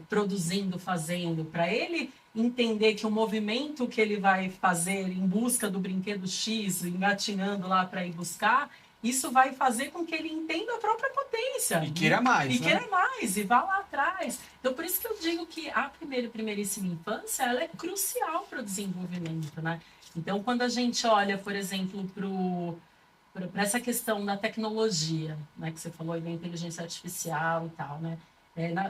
produzindo, fazendo, para ele entender que o movimento que ele vai fazer em busca do brinquedo X, engatinhando lá para ir buscar, isso vai fazer com que ele entenda a própria potência. E queira mais. E queira mais, e vá lá atrás. Então, por isso que eu digo que a primeiríssima infância, ela é crucial para o desenvolvimento, né? Então, quando a gente olha, por exemplo, para essa questão da tecnologia, né, que você falou aí da inteligência artificial e tal, né?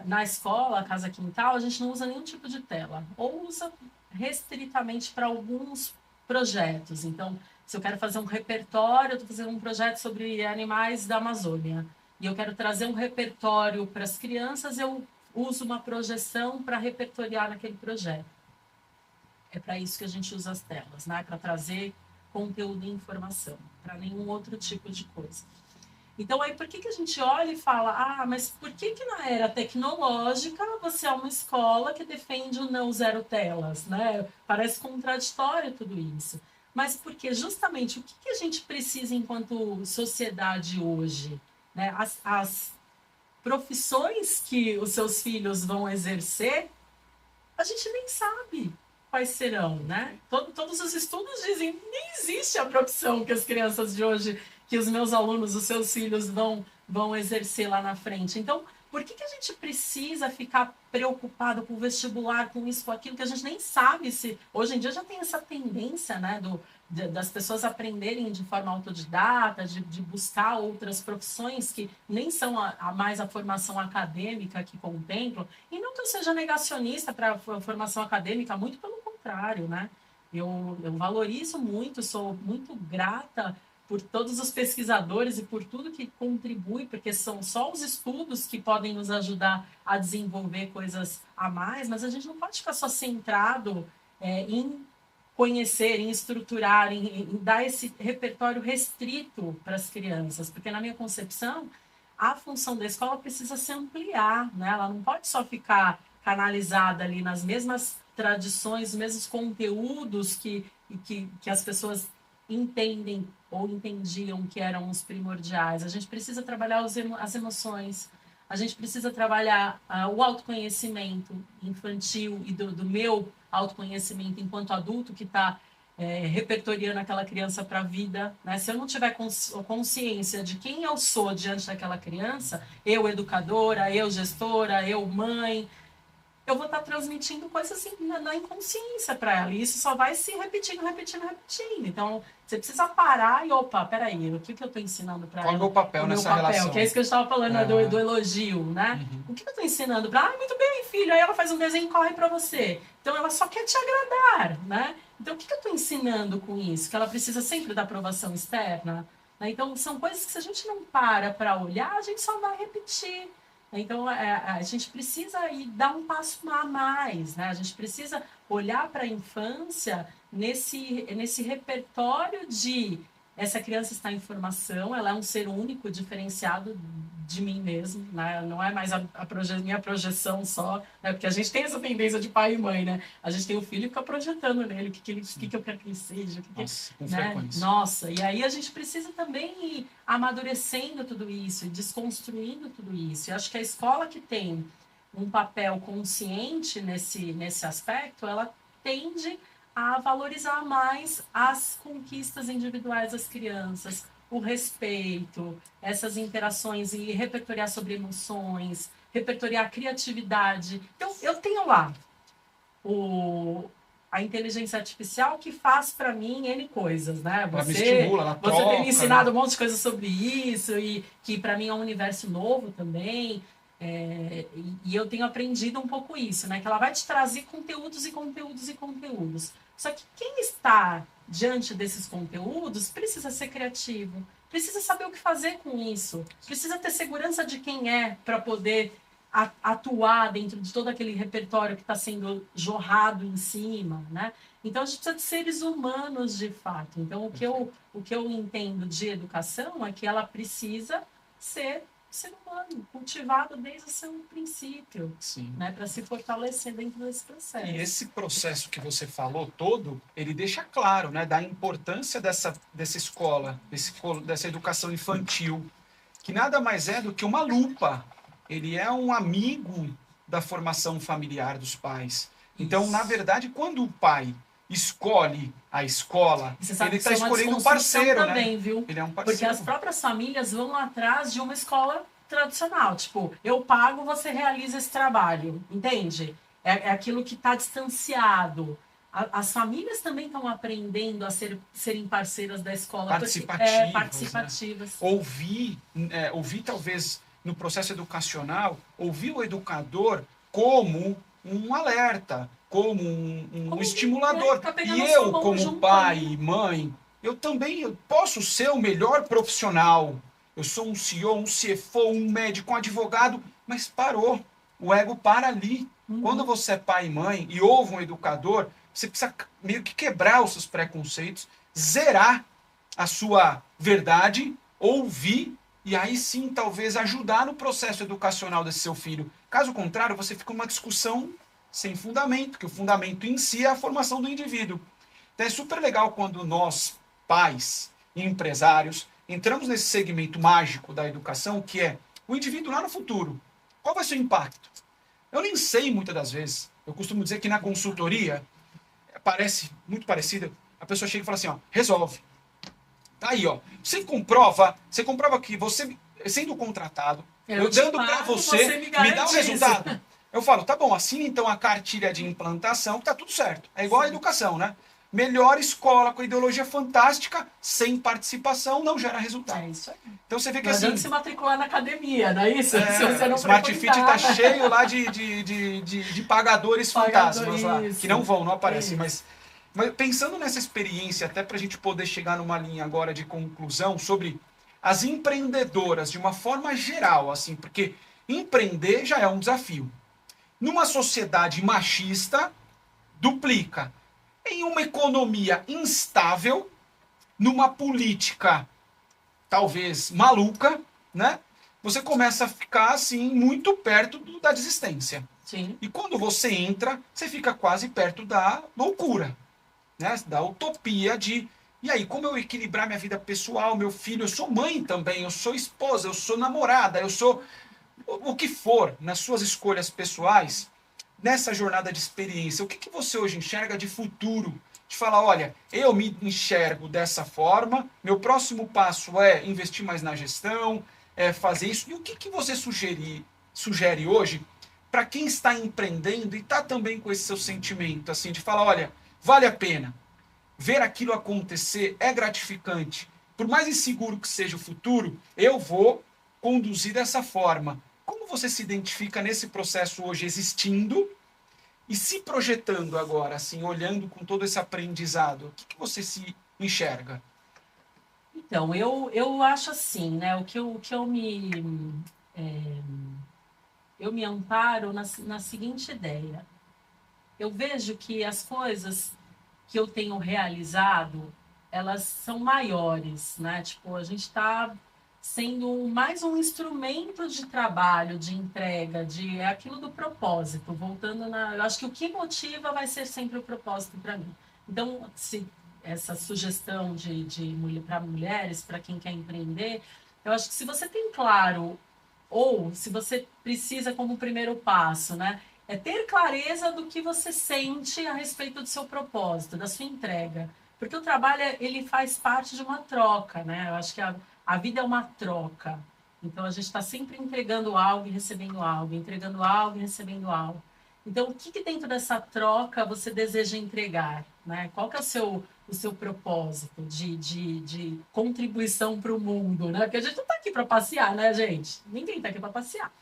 Na escola, Casa Quintal, a gente não usa nenhum tipo de tela, ou usa restritamente para alguns projetos. Então, se eu quero fazer um repertório, eu estou fazendo um projeto sobre animais da Amazônia, e eu quero trazer um repertório para as crianças, eu uso uma projeção para repertoriar naquele projeto. É para isso que a gente usa as telas, né? Para trazer conteúdo e informação, para nenhum outro tipo de coisa. Então, aí, por que a gente olha e fala, mas por que na era tecnológica você é uma escola que defende o não zero telas, né? Parece contraditório tudo isso. Mas porque justamente o que a gente precisa enquanto sociedade hoje? Né? As profissões que os seus filhos vão exercer, a gente nem sabe quais serão, né? Todos os estudos dizem que nem existe a profissão que as crianças de hoje, que os meus alunos, os seus filhos vão exercer lá na frente. Então, por que a gente precisa ficar preocupado com o vestibular, com isso, com aquilo, que a gente nem sabe se... Hoje em dia já tem essa tendência, né, das pessoas aprenderem de forma autodidata, de buscar outras profissões que nem são mais a formação acadêmica que contemplam. E não que eu seja negacionista para a formação acadêmica, muito pelo contrário, né? Eu valorizo muito, sou muito grata por todos os pesquisadores e por tudo que contribui, porque são só os estudos que podem nos ajudar a desenvolver coisas a mais, mas a gente não pode ficar só centrado em conhecer, em estruturar, em dar esse repertório restrito para as crianças, porque na minha concepção, a função da escola precisa se ampliar, né? Ela não pode só ficar canalizada ali nas mesmas tradições, os mesmos conteúdos que as pessoas entendem ou entendiam que eram os primordiais. A gente precisa trabalhar as emoções, a gente precisa trabalhar o autoconhecimento infantil e do meu autoconhecimento enquanto adulto que está repertoriando aquela criança para a vida, né? Se eu não tiver consciência de quem eu sou diante daquela criança, eu educadora, eu gestora, eu mãe, eu vou estar transmitindo coisas assim, na inconsciência para ela. E isso só vai se repetindo. Então, você precisa parar e, opa, peraí, o que eu estou ensinando para ela? Qual é o meu papel nessa relação? Que é isso que eu estava falando do elogio, né? Uhum. O que eu estou ensinando para ela? Muito bem, filho. Aí ela faz um desenho e corre para você. Então, ela só quer te agradar, né? Então, o que eu estou ensinando com isso? Que ela precisa sempre da aprovação externa? Né? Então, são coisas que se a gente não para olhar, a gente só vai repetir. Então, a gente precisa ir dar um passo a mais, né? A gente precisa olhar para a infância nesse repertório de essa criança está em formação, ela é um ser único, diferenciado de mim mesmo, né? Não é mais minha projeção só, né? Porque a gente tem essa tendência de pai e mãe, né? A gente tem o filho e fica projetando nele o que eu quero que ele seja, Nossa, e aí a gente precisa também ir amadurecendo tudo isso, desconstruindo tudo isso. Eu acho que a escola que tem um papel consciente nesse aspecto, ela tende a valorizar mais as conquistas individuais das crianças, o respeito, essas interações e repertoriar sobre emoções, repertoriar a criatividade. Então, eu tenho lá a inteligência artificial que faz para mim N coisas, né? Ela me estimula, ela troca, você tem me ensinado um monte de coisas sobre isso e que para mim é um universo novo também. E eu tenho aprendido um pouco isso, né? Que ela vai te trazer conteúdos e conteúdos e conteúdos. Só que quem está diante desses conteúdos precisa ser criativo, precisa saber o que fazer com isso, precisa ter segurança de quem é para poder atuar dentro de todo aquele repertório que está sendo jorrado em cima, né? Então, a gente precisa de seres humanos de fato. Então, o que eu entendo de educação é que ela precisa ser humano, cultivado desde o seu princípio, né, para se fortalecer dentro desse processo. E esse processo que você falou todo, ele deixa claro, né, da importância dessa escola, dessa educação infantil, que nada mais é do que uma lupa. Ele é um amigo da formação familiar dos pais. Então, isso. Na verdade, quando o pai escolhe a escola, ele está escolhendo um parceiro, também, né? Viu? Ele é um parceiro. Porque as próprias famílias vão atrás de uma escola tradicional. Tipo, eu pago, você realiza esse trabalho. Entende? É aquilo que está distanciado. As famílias também estão aprendendo a serem parceiras da escola. Participativas. Né? Ouvir, talvez, no processo educacional, ouvir o educador como um alerta, como um estimulador. E eu, como pai e mãe, eu também posso ser o melhor profissional. Eu sou um CEO, um CFO, um médico, um advogado, mas parou. O ego para ali. Quando você é pai e mãe e ouve um educador, você precisa meio que quebrar os seus preconceitos, zerar a sua verdade, ouvir e aí sim talvez ajudar no processo educacional desse seu filho. Caso contrário, você fica numa discussão sem fundamento, que o fundamento em si é a formação do indivíduo. Então é super legal quando nós, pais e empresários, entramos nesse segmento mágico da educação, que é o indivíduo lá no futuro. Qual vai ser o impacto? Eu nem sei muitas das vezes. Eu costumo dizer que na consultoria, parece muito parecida, a pessoa chega e fala assim, ó, resolve. Tá aí, ó. Você comprova que você, sendo contratado, eu dando para você me dá o resultado. Eu falo, tá bom, assina então a cartilha de implantação, tá tudo certo. É igual a educação, né? Melhor escola com ideologia fantástica, sem participação, não gera resultado. É isso aí. Então você vê que não assim... Não se matricular na academia, não é isso? Se você não Smart Fit tá cheio lá de pagadores fantasmas lá, que não aparecem, mas... Mas pensando nessa experiência, até para a gente poder chegar numa linha agora de conclusão sobre as empreendedoras de uma forma geral, assim, porque empreender já é um desafio. Numa sociedade machista, duplica. Em uma economia instável, numa política talvez maluca, né? Você começa a ficar assim muito perto da desistência. Sim. E quando você entra, você fica quase perto da loucura, né? Da utopia de e aí, como eu equilibrar minha vida pessoal, meu filho, eu sou mãe também, eu sou esposa, eu sou namorada, eu sou o que for nas suas escolhas pessoais, nessa jornada de experiência, o que você hoje enxerga de futuro? De falar, olha, eu me enxergo dessa forma, meu próximo passo é investir mais na gestão, é fazer isso. E o que você sugere hoje para quem está empreendendo e está também com esse seu sentimento, assim, de falar, olha, vale a pena. Ver aquilo acontecer é gratificante. Por mais inseguro que seja o futuro, eu vou conduzir dessa forma. Como você se identifica nesse processo hoje existindo e se projetando agora, assim, olhando com todo esse aprendizado? O que você se enxerga? Então, eu acho assim, né? Eu me amparo na seguinte ideia. Eu vejo que as coisas que eu tenho realizado, elas são maiores, né? Tipo, a gente está sendo mais um instrumento de trabalho, de entrega, é aquilo do propósito, voltando eu acho que o que motiva vai ser sempre o propósito para mim. Então, se essa sugestão para mulheres, para quem quer empreender, eu acho que se você tem claro, ou se você precisa como primeiro passo, né? É ter clareza do que você sente a respeito do seu propósito, da sua entrega. Porque o trabalho, ele faz parte de uma troca, né? Eu acho que a vida é uma troca. Então, a gente está sempre entregando algo e recebendo algo, entregando algo e recebendo algo. Então, o que dentro dessa troca você deseja entregar? Né? Qual que é o seu propósito de contribuição para o mundo? Né? Porque a gente não está aqui para passear, né, gente? Ninguém está aqui para passear.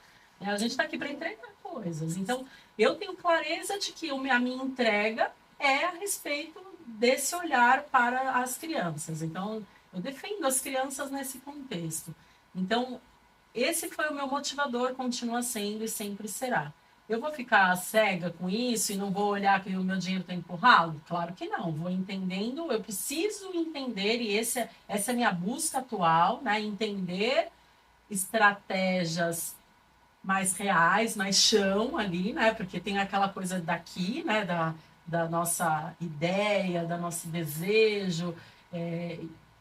A gente está aqui para entregar coisas. Então, eu tenho clareza de que a minha entrega é a respeito desse olhar para as crianças. Então, eu defendo as crianças nesse contexto. Então, esse foi o meu motivador, continua sendo e sempre será. Eu vou ficar cega com isso e não vou olhar que o meu dinheiro está empurrado? Claro que não. Vou entendendo, eu preciso entender, e essa é a minha busca atual, né? Entender estratégias mais reais, mais chão ali, né? Porque tem aquela coisa daqui, né? Da nossa ideia, do nosso desejo,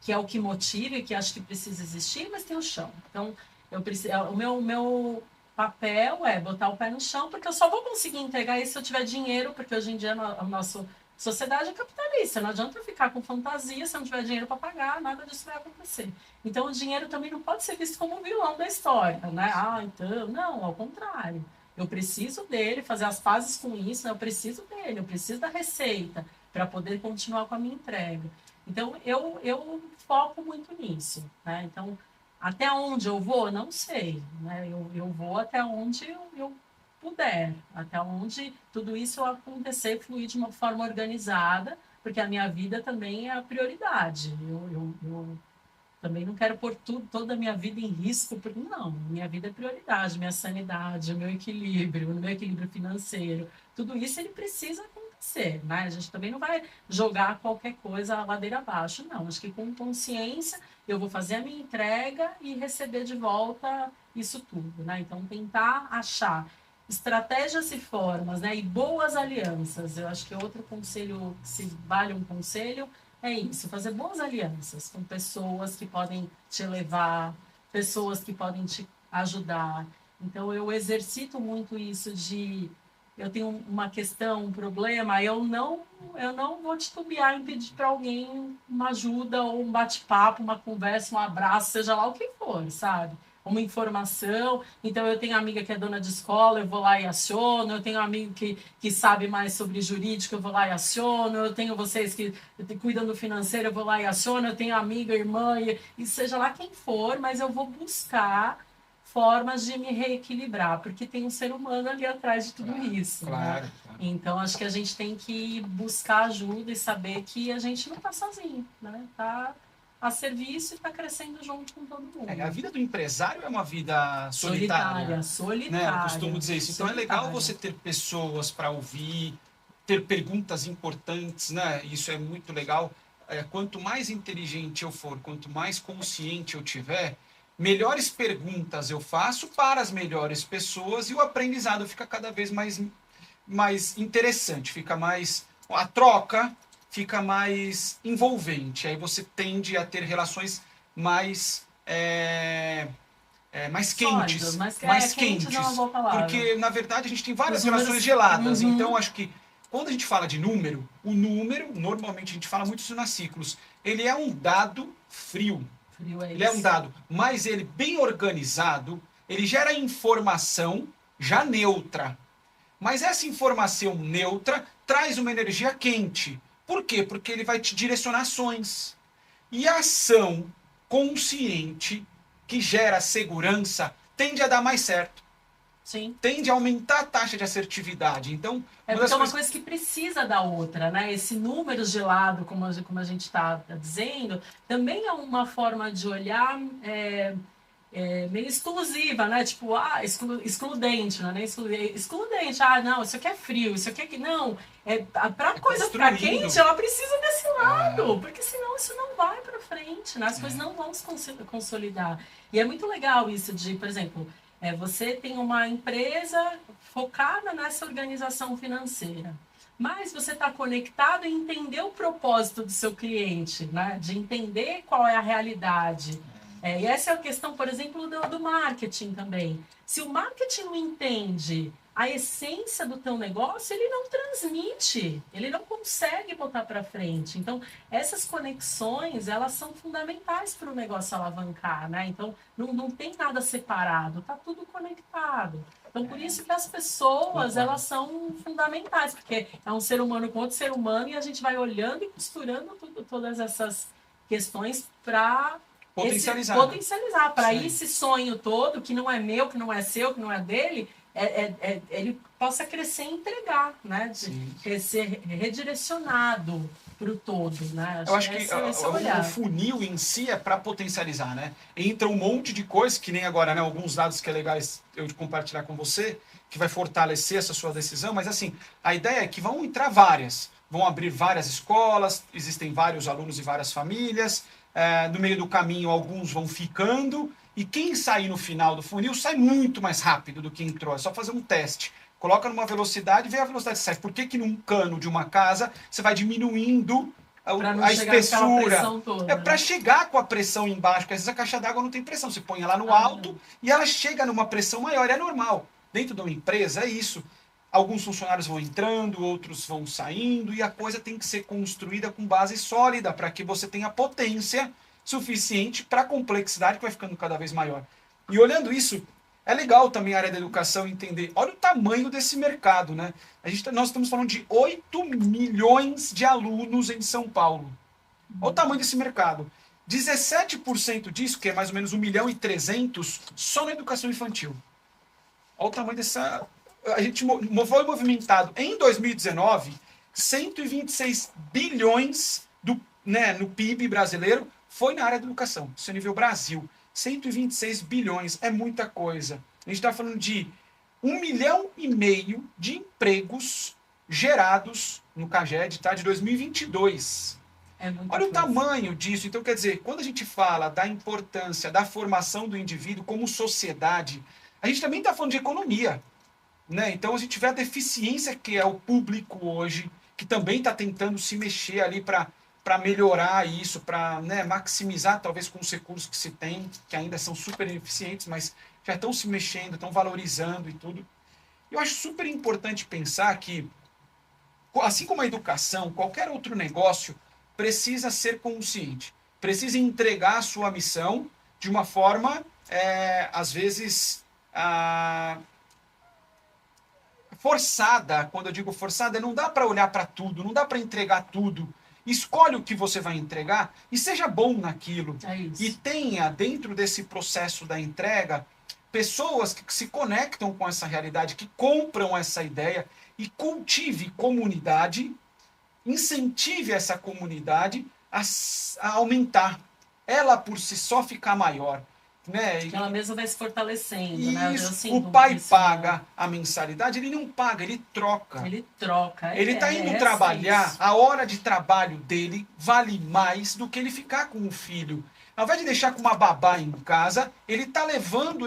que é o que motiva e que acho que precisa existir, mas tem o chão. Então, o meu papel é botar o pé no chão, porque eu só vou conseguir entregar isso se eu tiver dinheiro, porque hoje em dia a nossa sociedade é capitalista, não adianta eu ficar com fantasia se eu não tiver dinheiro para pagar, nada disso vai acontecer. Então, o dinheiro também não pode ser visto como um vilão da história, né? Então, não, ao contrário. Eu preciso dele, fazer as pazes com isso, né? Eu preciso dele, eu preciso da receita para poder continuar com a minha entrega. Então, eu foco muito nisso, né? Então, até onde eu vou, não sei, né? Eu vou até onde eu puder, até onde tudo isso acontecer, fluir de uma forma organizada, porque a minha vida também é a prioridade. Eu também não quero pôr toda a minha vida em risco, porque não, minha vida é prioridade, minha sanidade, o meu equilíbrio financeiro, tudo isso ele precisa acontecer, né? A gente também não vai jogar qualquer coisa a ladeira abaixo, não. Acho que com consciência eu vou fazer a minha entrega e receber de volta isso tudo, né? Então tentar achar estratégias e formas, né? E boas alianças. Eu acho que outro conselho, se vale um conselho, é isso, fazer boas alianças com pessoas que podem te elevar, pessoas que podem te ajudar. Então, eu exercito muito isso de... Eu tenho uma questão, um problema, eu não vou titubear em pedir para alguém uma ajuda ou um bate-papo, uma conversa, um abraço, seja lá o que for, sabe? Uma informação. Então, eu tenho amiga que é dona de escola, eu vou lá e aciono. Eu tenho amigo que sabe mais sobre jurídico, eu vou lá e aciono. Eu tenho vocês que cuidam do financeiro, eu vou lá e aciono. Eu tenho amiga, irmã, e seja lá quem for, mas eu vou buscar formas de me reequilibrar, porque tem um ser humano ali atrás de tudo isso. Claro, Né? claro. Então, acho que a gente tem que buscar ajuda e saber que a gente não está sozinho, né? Está a serviço e está crescendo junto com todo mundo. A vida do empresário é uma vida solitária. Solitária. Né? Eu costumo dizer isso. Então é legal você ter pessoas para ouvir, ter perguntas importantes, né? Isso é muito legal. Quanto mais inteligente eu for, quanto mais consciente eu tiver, melhores perguntas eu faço para as melhores pessoas e o aprendizado fica cada vez mais interessante, fica mais... A troca fica mais envolvente. Aí você tende a ter relações mais... mais quentes, Sólidos, mais quentes é uma boa palavra. porque na verdade a gente tem várias Os números... relações geladas, então acho que quando a gente fala de número, o número, normalmente a gente fala muito isso nas ciclos, ele é um dado frio, ele é um dado, mas ele bem organizado, ele gera informação já neutra, mas essa informação neutra traz uma energia quente, por quê? Porque ele vai te direcionar ações, e a ação consciente que gera segurança tende a dar mais certo. Sim. Tende a aumentar a taxa de assertividade. Então, porque é uma coisa que precisa da outra, né? Esse número gelado, como a gente está dizendo, também é uma forma de olhar meio exclusiva, né? Tipo, excludente, não é nem excludente. Ah, não, isso aqui é frio, isso aqui é que não. Para coisa ficar quente, ela precisa desse lado, porque senão isso não vai para frente, né? As coisas não vão se consolidar. E é muito legal isso de, por exemplo, você tem uma empresa focada nessa organização financeira, mas você está conectado em entender o propósito do seu cliente, né? De entender qual é a realidade. E essa é a questão, por exemplo, do marketing também. Se o marketing não entende a essência do teu negócio, ele não transmite, ele não consegue botar para frente. Então, essas conexões, elas são fundamentais para o negócio alavancar, né? Então, não tem nada separado, tá tudo conectado. Então, por isso que as pessoas, elas são fundamentais, porque é um ser humano com outro ser humano e a gente vai olhando e costurando todas essas questões para potencializar, para esse sonho todo, que não é meu, que não é seu, que não é dele, ele possa crescer e entregar, né? Ser redirecionado para o todo, né? Eu acho que o funil em si é para potencializar, né? Entra um monte de coisas, que nem agora, né? Alguns dados que é legais eu compartilhar com você, que vai fortalecer essa sua decisão, mas assim, a ideia é que vão entrar várias, vão abrir várias escolas, existem vários alunos e várias famílias, no meio do caminho alguns vão ficando, e quem sair no final do funil sai muito mais rápido do que entrou. É só fazer um teste. Coloca numa velocidade, vê a velocidade que sai. Por que num cano de uma casa você vai diminuindo a espessura? É para chegar com a pressão embaixo, porque às vezes a caixa d'água não tem pressão. Você põe ela no alto e ela chega numa pressão maior. É normal. Dentro de uma empresa é isso. Alguns funcionários vão entrando, outros vão saindo, e a coisa tem que ser construída com base sólida para que você tenha potência suficiente para a complexidade que vai ficando cada vez maior. E olhando isso, é legal também a área da educação entender, olha o tamanho desse mercado, né? Nós estamos falando de 8 milhões de alunos em São Paulo. Olha o tamanho desse mercado. 17% disso, que é mais ou menos 1.300.000, só na educação infantil. Olha o tamanho dessa... A gente foi movimentado em 2019 126 bilhões no PIB brasileiro foi na área da educação. Isso é nível Brasil. 126 bilhões é muita coisa. A gente está falando de 1,5 milhão de empregos gerados no CAGED, tá? De 2022. Olha o tamanho disso. Então, quer dizer, quando a gente fala da importância da formação do indivíduo como sociedade, a gente também está falando de economia. Né? Então a gente vê a deficiência que é o público hoje, que também está tentando se mexer ali para melhorar isso, para maximizar talvez com os recursos que se tem, que ainda são super eficientes, mas já estão se mexendo, estão valorizando e tudo. Eu acho super importante pensar que, assim como a educação, qualquer outro negócio precisa ser consciente, precisa entregar a sua missão de uma forma, às vezes, forçada. Quando eu digo forçada, não dá para olhar para tudo, não dá para entregar tudo. Escolhe o que você vai entregar e seja bom naquilo. E tenha, dentro desse processo da entrega, pessoas que se conectam com essa realidade, que compram essa ideia e cultive comunidade, incentive essa comunidade a aumentar. Ela por si só ficar maior. Né? Ela mesma vai se fortalecendo, né? Isso, o pai paga a mensalidade, ele não paga, ele troca. Ele troca. Ele está indo trabalhar, a hora de trabalho dele vale mais do que ele ficar com o filho. Ao invés de deixar com uma babá em casa, ele está levando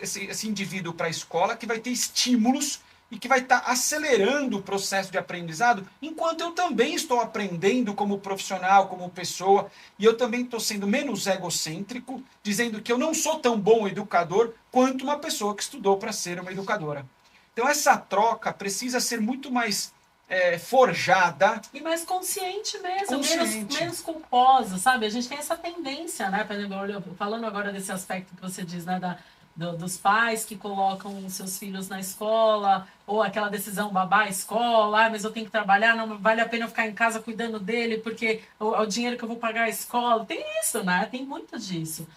esse indivíduo para a escola, que vai ter estímulos e que vai estar acelerando o processo de aprendizado, enquanto eu também estou aprendendo como profissional, como pessoa, e eu também estou sendo menos egocêntrico, dizendo que eu não sou tão bom educador quanto uma pessoa que estudou para ser uma educadora. Então essa troca precisa ser muito mais forjada. E mais consciente mesmo, menos culposa, sabe? A gente tem essa tendência, né? Por exemplo, falando agora desse aspecto que você diz, né? Dos pais que colocam seus filhos na escola, ou aquela decisão babá escola, mas eu tenho que trabalhar, não vale a pena eu ficar em casa cuidando dele, porque o dinheiro que eu vou pagar a escola. Tem isso, né? Tem muito disso.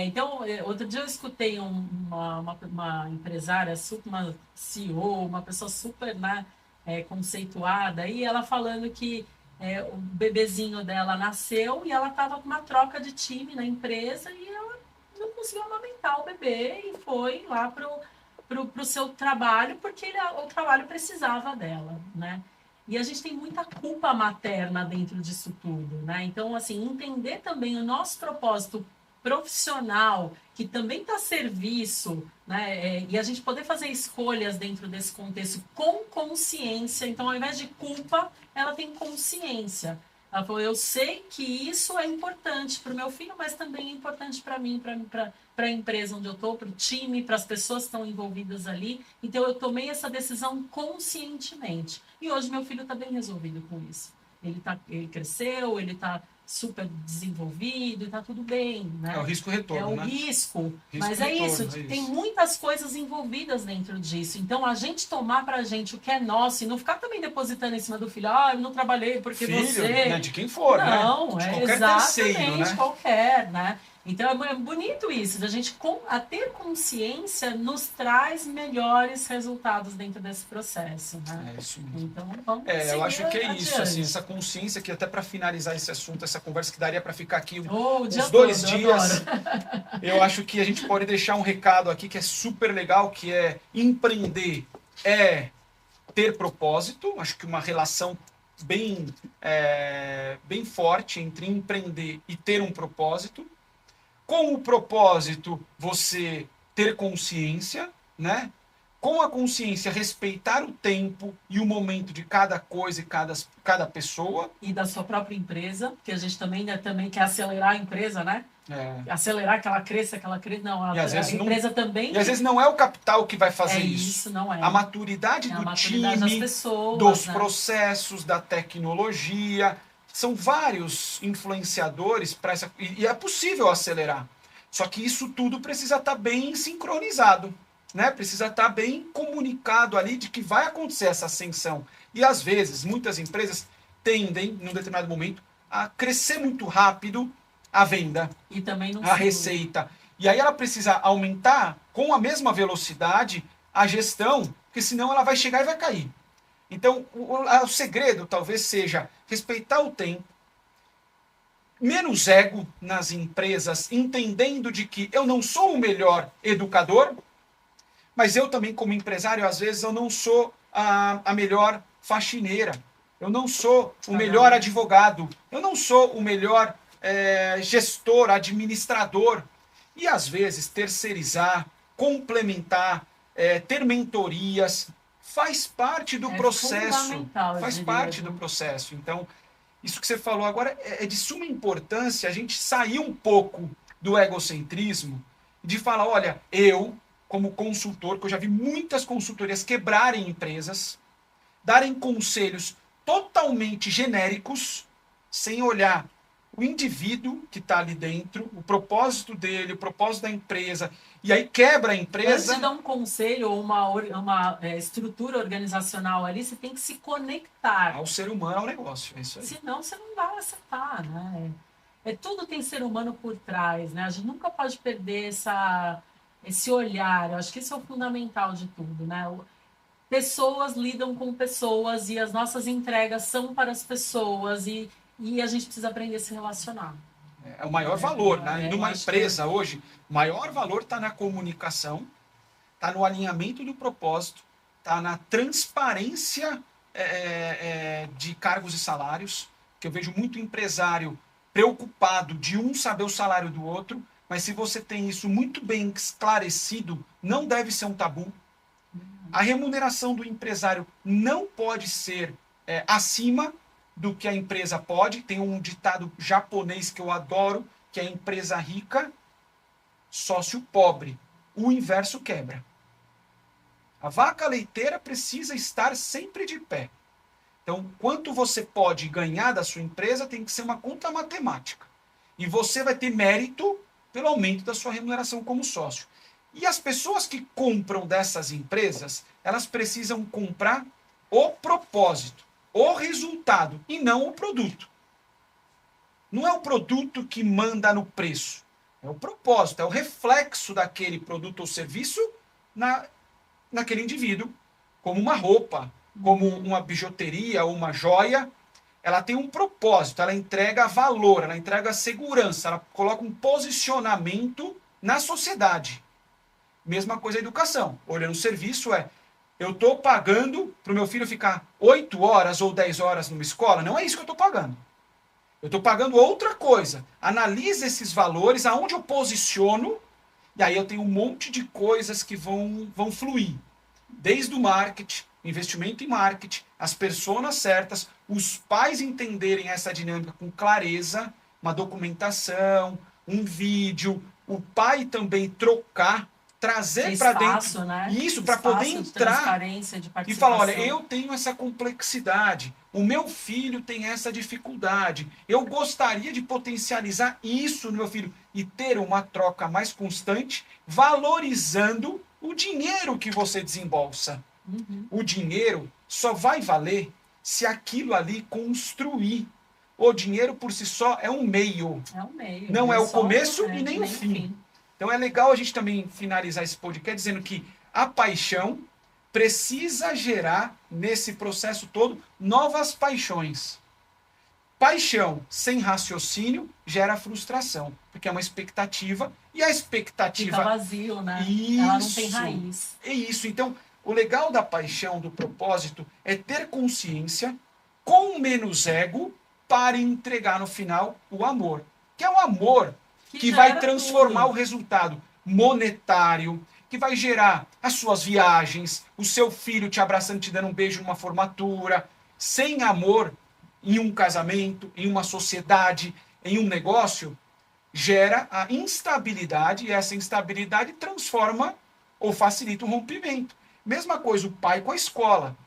Então, outro dia eu escutei uma empresária, uma CEO, uma pessoa super, né, conceituada, e ela falando que o bebezinho dela nasceu e ela estava com uma troca de time na empresa e ela não conseguiu amamentar o bebê e foi lá pro seu trabalho porque o trabalho precisava dela, né? E a gente tem muita culpa materna dentro disso tudo, né? Então, assim, entender também o nosso propósito profissional, que também está a serviço, né? E a gente poder fazer escolhas dentro desse contexto com consciência. Então, ao invés de culpa, ela tem consciência. Ela falou, eu sei que isso é importante para o meu filho, mas também é importante para mim, para a empresa onde eu estou, para o time, para as pessoas que estão envolvidas ali. Então, eu tomei essa decisão conscientemente. E hoje meu filho está bem resolvido com isso. Ele cresceu, ele está super desenvolvido, está tudo bem, né? É o risco-retorno, né? Risco Mas é isso, tem muitas coisas envolvidas dentro disso. Então, a gente tomar pra gente o que é nosso e não ficar também depositando em cima do filho, eu não trabalhei porque filho, você... Né? De quem for, não, né? De qualquer terceiro, né? Qualquer, né? Então, é bonito isso, da gente a ter consciência nos traz melhores resultados dentro desse processo, né? É isso mesmo. Então, vamos eu acho que é adiante. isso, assim, essa consciência que até para finalizar esse assunto, essa conversa que daria para ficar aqui uns 2 todo, dias, eu acho que a gente pode deixar um recado aqui que é super legal, que é empreender ter propósito. Acho que uma relação bem forte entre empreender e ter um propósito. Com o propósito, você ter consciência, né? Com a consciência, respeitar o tempo e o momento de cada coisa e cada pessoa. E da sua própria empresa, porque a gente também quer acelerar a empresa, né? Acelerar que ela cresça. Não, a empresa também... E às vezes não é o capital que vai fazer isso. Isso não é. A maturidade do time, das pessoas, dos né? processos, da tecnologia... São vários influenciadores para essa... E é possível acelerar. Só que isso tudo precisa estar bem sincronizado, né? Precisa estar bem comunicado ali de que vai acontecer essa ascensão. E às vezes, muitas empresas tendem, num determinado momento, a crescer muito rápido a venda, e também a receita. E aí ela precisa aumentar com a mesma velocidade a gestão, porque senão ela vai chegar e vai cair. Então, o segredo talvez seja respeitar o tempo, menos ego nas empresas, entendendo de que eu não sou o melhor educador, mas eu também, como empresário, às vezes eu não sou a melhor faxineira, eu não sou o melhor advogado, eu não sou o melhor gestor, administrador. E às vezes terceirizar, complementar, ter mentorias, faz parte do processo. Faz parte do processo. Então, isso que você falou agora é de suma importância a gente sair um pouco do egocentrismo, de falar, olha, eu, como consultor, que eu já vi muitas consultorias quebrarem empresas, darem conselhos totalmente genéricos, sem olhar o indivíduo que está ali dentro, o propósito dele, o propósito da empresa, e aí quebra a empresa. Antes de dar um conselho ou uma estrutura organizacional ali, você tem que se conectar ao ser humano, ao negócio. É isso aí. Senão você não vai acertar, né? Tudo tem ser humano por trás, né? A gente nunca pode perder esse olhar, eu acho que isso é o fundamental de tudo, né? Pessoas lidam com pessoas e as nossas entregas são para as pessoas e a gente precisa aprender a se relacionar. É o maior valor, né? Eu Numa acho empresa hoje, o maior valor está na comunicação, está no alinhamento do propósito, está na transparência de cargos e salários, que eu vejo muito empresário preocupado de um saber o salário do outro, mas se você tem isso muito bem esclarecido, não deve ser um tabu. A remuneração do empresário não pode ser acima do que a empresa pode. Tem um ditado japonês que eu adoro, que é empresa rica, sócio pobre. O inverso quebra. A vaca leiteira precisa estar sempre de pé. Então, quanto você pode ganhar da sua empresa tem que ser uma conta matemática. E você vai ter mérito pelo aumento da sua remuneração como sócio. E as pessoas que compram dessas empresas, elas precisam comprar o propósito, o resultado, e não o produto. Não é o produto que manda no preço. É o propósito, é o reflexo daquele produto ou serviço naquele indivíduo, como uma roupa, como uma bijuteria ou uma joia. Ela tem um propósito, ela entrega valor, ela entrega segurança, ela coloca um posicionamento na sociedade. Mesma coisa a educação. Olhando o serviço eu estou pagando para o meu filho ficar 8 horas ou 10 horas numa escola? Não é isso que eu estou pagando. Eu estou pagando outra coisa. Analise esses valores, aonde eu posiciono, e aí eu tenho um monte de coisas que vão fluir. Desde o marketing, investimento em marketing, as pessoas certas, os pais entenderem essa dinâmica com clareza, uma documentação, um vídeo, o pai também trocar, trazer para dentro, né? Isso, para poder entrar e falar, olha, eu tenho essa complexidade, o meu filho tem essa dificuldade, eu gostaria de potencializar isso no meu filho e ter uma troca mais constante, valorizando o dinheiro que você desembolsa. Uhum. O dinheiro só vai valer se aquilo ali construir. O dinheiro por si só é um meio. É um meio. Não é o começo e nem o fim. Então é legal a gente também finalizar esse podcast dizendo que a paixão precisa gerar, nesse processo todo, novas paixões. Paixão sem raciocínio gera frustração, porque é uma expectativa, e a expectativa... Fica vazio, né? Isso, ela não tem raiz. É isso. Então, o legal da paixão, do propósito, é ter consciência, com menos ego, para entregar no final o amor. Que é o amor que vai transformar o resultado monetário, que vai gerar as suas viagens, o seu filho te abraçando, te dando um beijo numa formatura. Sem amor, em um casamento, em uma sociedade, em um negócio, gera a instabilidade, e essa instabilidade transforma ou facilita o rompimento. Mesma coisa o pai com a escola.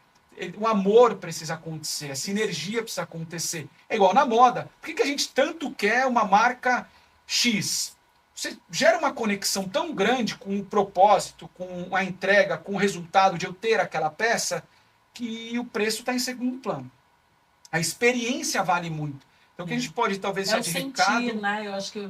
O amor precisa acontecer, a sinergia precisa acontecer. É igual na moda. Por que a gente tanto quer uma marca X? Você gera uma conexão tão grande com o propósito, com a entrega, com o resultado de eu ter aquela peça, que o preço está em segundo plano. A experiência vale muito. Então, o que a gente pode talvez já de recado... né? Eu acho que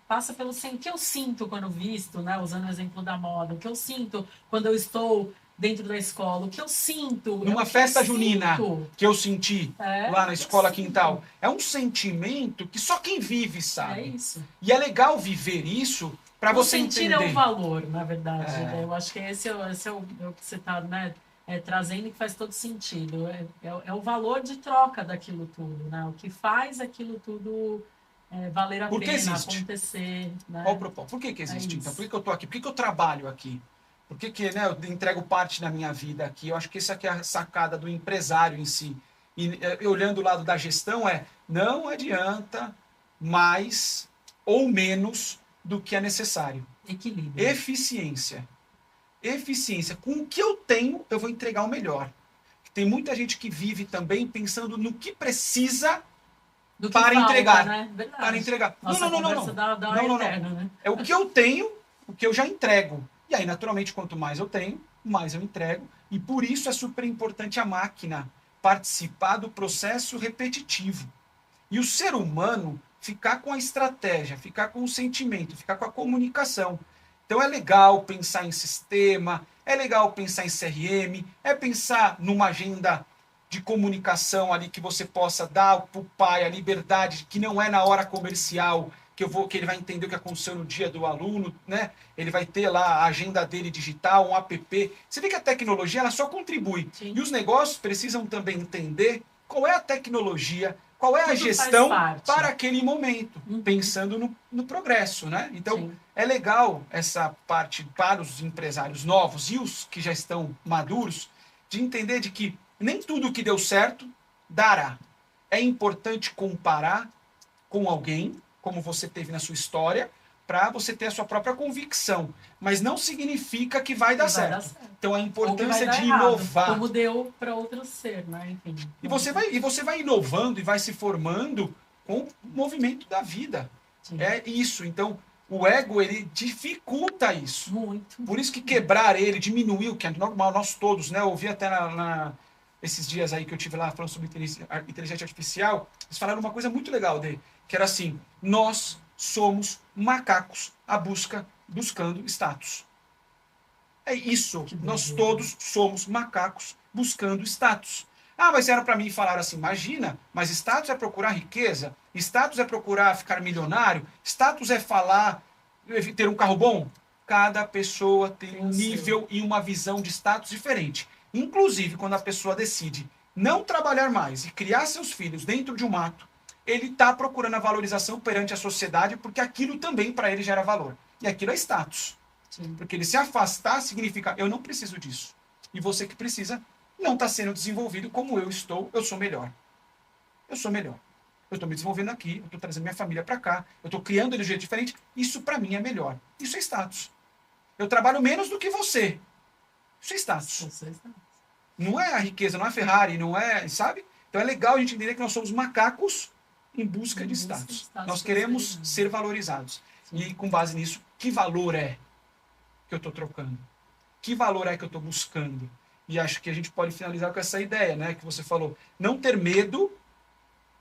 passa pelo sentir. O que eu sinto quando visto, né? Usando o exemplo da moda. O que eu sinto quando eu estou dentro da escola. O que eu sinto... Numa festa junina que eu senti lá na escola quintal. É um sentimento que só quem vive sabe. É isso. E é legal viver isso para você entender. O sentir é o valor, na verdade. Eu acho que esse é o que você está, né? Trazendo, que faz todo sentido. É o valor de troca daquilo tudo, né? O que faz aquilo tudo valer a pena acontecer. Né? Qual o propósito? Por que existe? Então, por que eu estou aqui? Por que eu trabalho aqui? Por que eu entrego parte da minha vida aqui? Eu acho que essa aqui é a sacada do empresário em si. E olhando o lado da gestão, não adianta mais ou menos do que é necessário. Equilíbrio. Eficiência. Com o que eu tenho, eu vou entregar o melhor. Tem muita gente que vive também pensando no que precisa para entregar. Né? Para entregar. Nossa, não. Né? É o que eu tenho, o que eu já entrego. E aí, naturalmente, quanto mais eu tenho, mais eu entrego. E por isso é super importante a máquina participar do processo repetitivo. E o ser humano ficar com a estratégia, ficar com o sentimento, ficar com a comunicação. Então é legal pensar em sistema, é legal pensar em CRM, é pensar numa agenda de comunicação ali que você possa dar para o pai a liberdade, que não é na hora comercial, que ele vai entender o que aconteceu no dia do aluno, né? Ele vai ter lá a agenda dele digital, um app. Você vê que a tecnologia ela só contribui. Sim. E os negócios precisam também entender qual é a tecnologia, qual é a Tudo gestão faz parte. para aquele momento, pensando no progresso, né? Então, é legal essa parte para os empresários novos e os que já estão maduros, de entender de que nem tudo que deu certo dará. É importante comparar com alguém, como você teve na sua história, para você ter a sua própria convicção. Mas não significa que vai dar certo. Então a importância de inovar. Como deu para outro ser, né? Enfim. E você vai inovando e vai se formando com o movimento da vida. Sim. É isso. Então, o ego, ele dificulta isso. Muito. Por isso que quebrar ele, diminuir, o que é normal, nós todos, né? Eu ouvi até esses dias aí que eu tive lá falando sobre inteligência artificial, eles falaram uma coisa muito legal dele, que era assim, nós somos macacos buscando status. É isso, nós todos somos macacos buscando status. Ah, mas era para mim falar assim, imagina, mas status é procurar riqueza, status é procurar ficar milionário, status é falar, ter um carro bom. Cada pessoa tem um nível e uma visão de status diferente. Inclusive, quando a pessoa decide não trabalhar mais e criar seus filhos dentro de um mato, ele está procurando a valorização perante a sociedade, porque aquilo também para ele gera valor. E aquilo é status. Sim. Porque ele se afastar significa, eu não preciso disso. E você que precisa não está sendo desenvolvido como eu estou, eu sou melhor. Eu sou melhor. Eu estou me desenvolvendo aqui, eu estou trazendo minha família para cá, eu estou criando ele de um jeito diferente, isso para mim é melhor. Isso é status. Eu trabalho menos do que você. Isso é status. Não é a riqueza, não é a Ferrari, não é, sabe? Então é legal a gente entender que nós somos macacos em busca de status. Nós queremos ser valorizados. Sim. E com base nisso, que valor é que eu estou trocando? Que valor é que eu estou buscando? E acho que a gente pode finalizar com essa ideia, né? Que você falou. Não ter medo,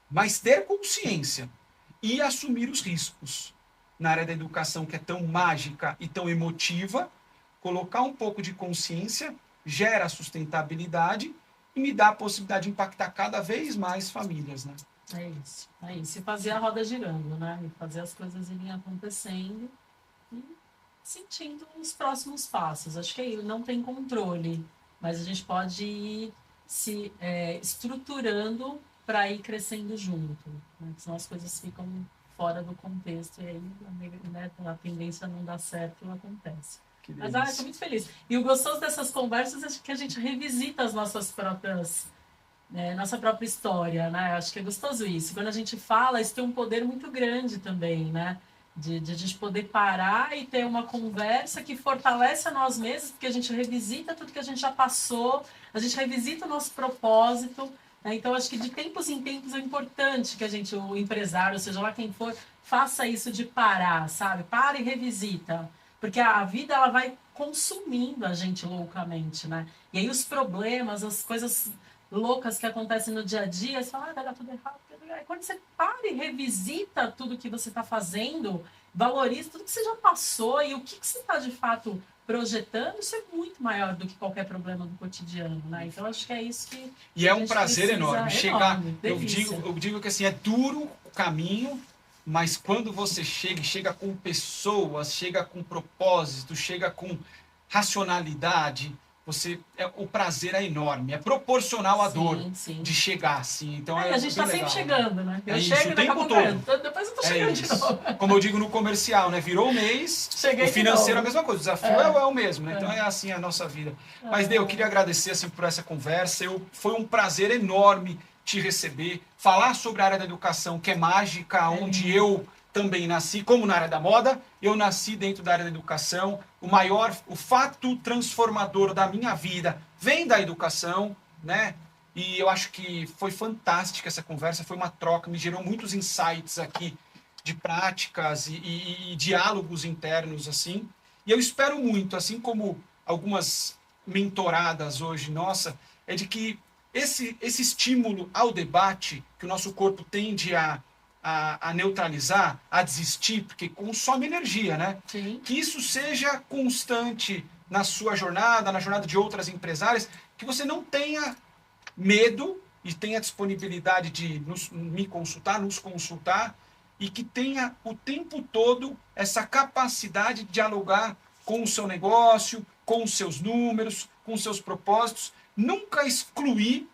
mas ter consciência. E assumir os riscos. Na área da educação, que é tão mágica e tão emotiva, colocar um pouco de consciência gera sustentabilidade e me dá a possibilidade de impactar cada vez mais famílias, né? É isso. E fazer a roda girando, né? E fazer as coisas irem acontecendo e sentindo os próximos passos. Acho que aí não tem controle, mas a gente pode ir se estruturando para ir crescendo junto, né? Senão as coisas ficam fora do contexto e aí, né, a tendência a não dar certo acontece. Mas eu estou muito feliz. E o gostoso dessas conversas é que a gente revisita as nossas próprias, nossa própria história, né? Acho que é gostoso isso. Quando a gente fala, isso tem um poder muito grande também, né? De a gente poder parar e ter uma conversa que fortalece a nós mesmos, porque a gente revisita tudo que a gente já passou, a gente revisita o nosso propósito. Então, acho que de tempos em tempos é importante que a gente, o empresário, seja lá quem for, faça isso de parar, sabe? Para e revisita. Porque a vida, ela vai consumindo a gente loucamente, né? E aí os problemas, as coisas loucas que acontecem no dia a dia, você fala, vai dar tudo errado. Aí quando você para e revisita tudo que você está fazendo, valoriza tudo que você já passou e o que você está, de fato, projetando, isso é muito maior do que qualquer problema do cotidiano, né? Então, acho que é isso que... E é um prazer enorme chegar... Eu digo que assim, é duro o caminho, mas quando você chega com pessoas, chega com propósito, chega com racionalidade, o prazer é enorme, é proporcional à dor de chegar, assim. Então a gente está sempre chegando, né? Eu chego o tempo todo. Depois eu tô chegando de novo. Como eu digo no comercial, né? Virou o mês, o financeiro é a mesma coisa, o desafio é o mesmo, né? Então é assim a nossa vida. Mas, Dê, eu queria agradecer assim, por essa conversa, foi um prazer enorme te receber, falar sobre a área da educação, que é mágica, onde eu também nasci, como na área da moda, eu nasci dentro da área da educação. O fato transformador da minha vida vem da educação, né? E eu acho que foi fantástica essa conversa, foi uma troca, me gerou muitos insights aqui de práticas e diálogos internos, assim. E eu espero muito, assim como algumas mentoradas hoje, nossa, é de que esse estímulo ao debate que o nosso corpo tende a a neutralizar, a desistir, porque consome energia, né? Sim. Que isso seja constante na sua jornada, na jornada de outras empresárias, que você não tenha medo e tenha disponibilidade de nos consultar, e que tenha o tempo todo essa capacidade de dialogar com o seu negócio, com os seus números, com os seus propósitos, nunca excluir,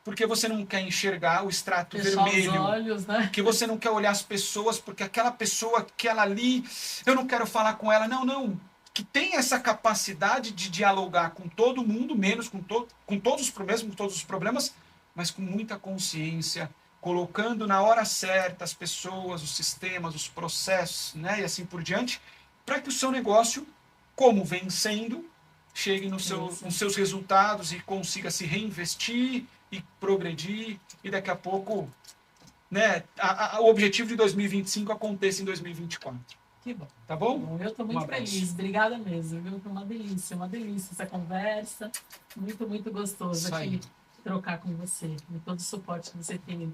porque você não quer enxergar o extrato Fechar vermelho, os olhos, né? que você não quer olhar as pessoas, porque aquela pessoa, aquela ali, eu não quero falar com ela. Não, não. Que tem essa capacidade de dialogar com todo mundo, menos com todos os problemas, com todos os problemas, mas com muita consciência, colocando na hora certa as pessoas, os sistemas, os processos, né, e assim por diante, para que o seu negócio, como vem sendo, chegue nos seus resultados e consiga se reinvestir e progredir, e daqui a pouco, né, o objetivo de 2025 aconteça em 2024. Que bom. Tá bom? Eu estou muito feliz. Obrigada mesmo, viu? Foi uma delícia essa conversa. Muito, muito gostoso Isso aqui aí. trocar com você. E todo o suporte que vocês têm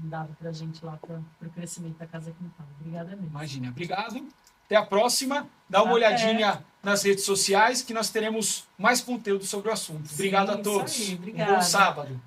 dado para a gente lá para o crescimento da Casa Quintal. Obrigada mesmo. Imagina. Obrigado. Até a próxima. Dá uma Até. olhadinha nas redes sociais que nós teremos mais conteúdo sobre o assunto. Obrigado a todos. Isso aí, Um obrigada. bom sábado.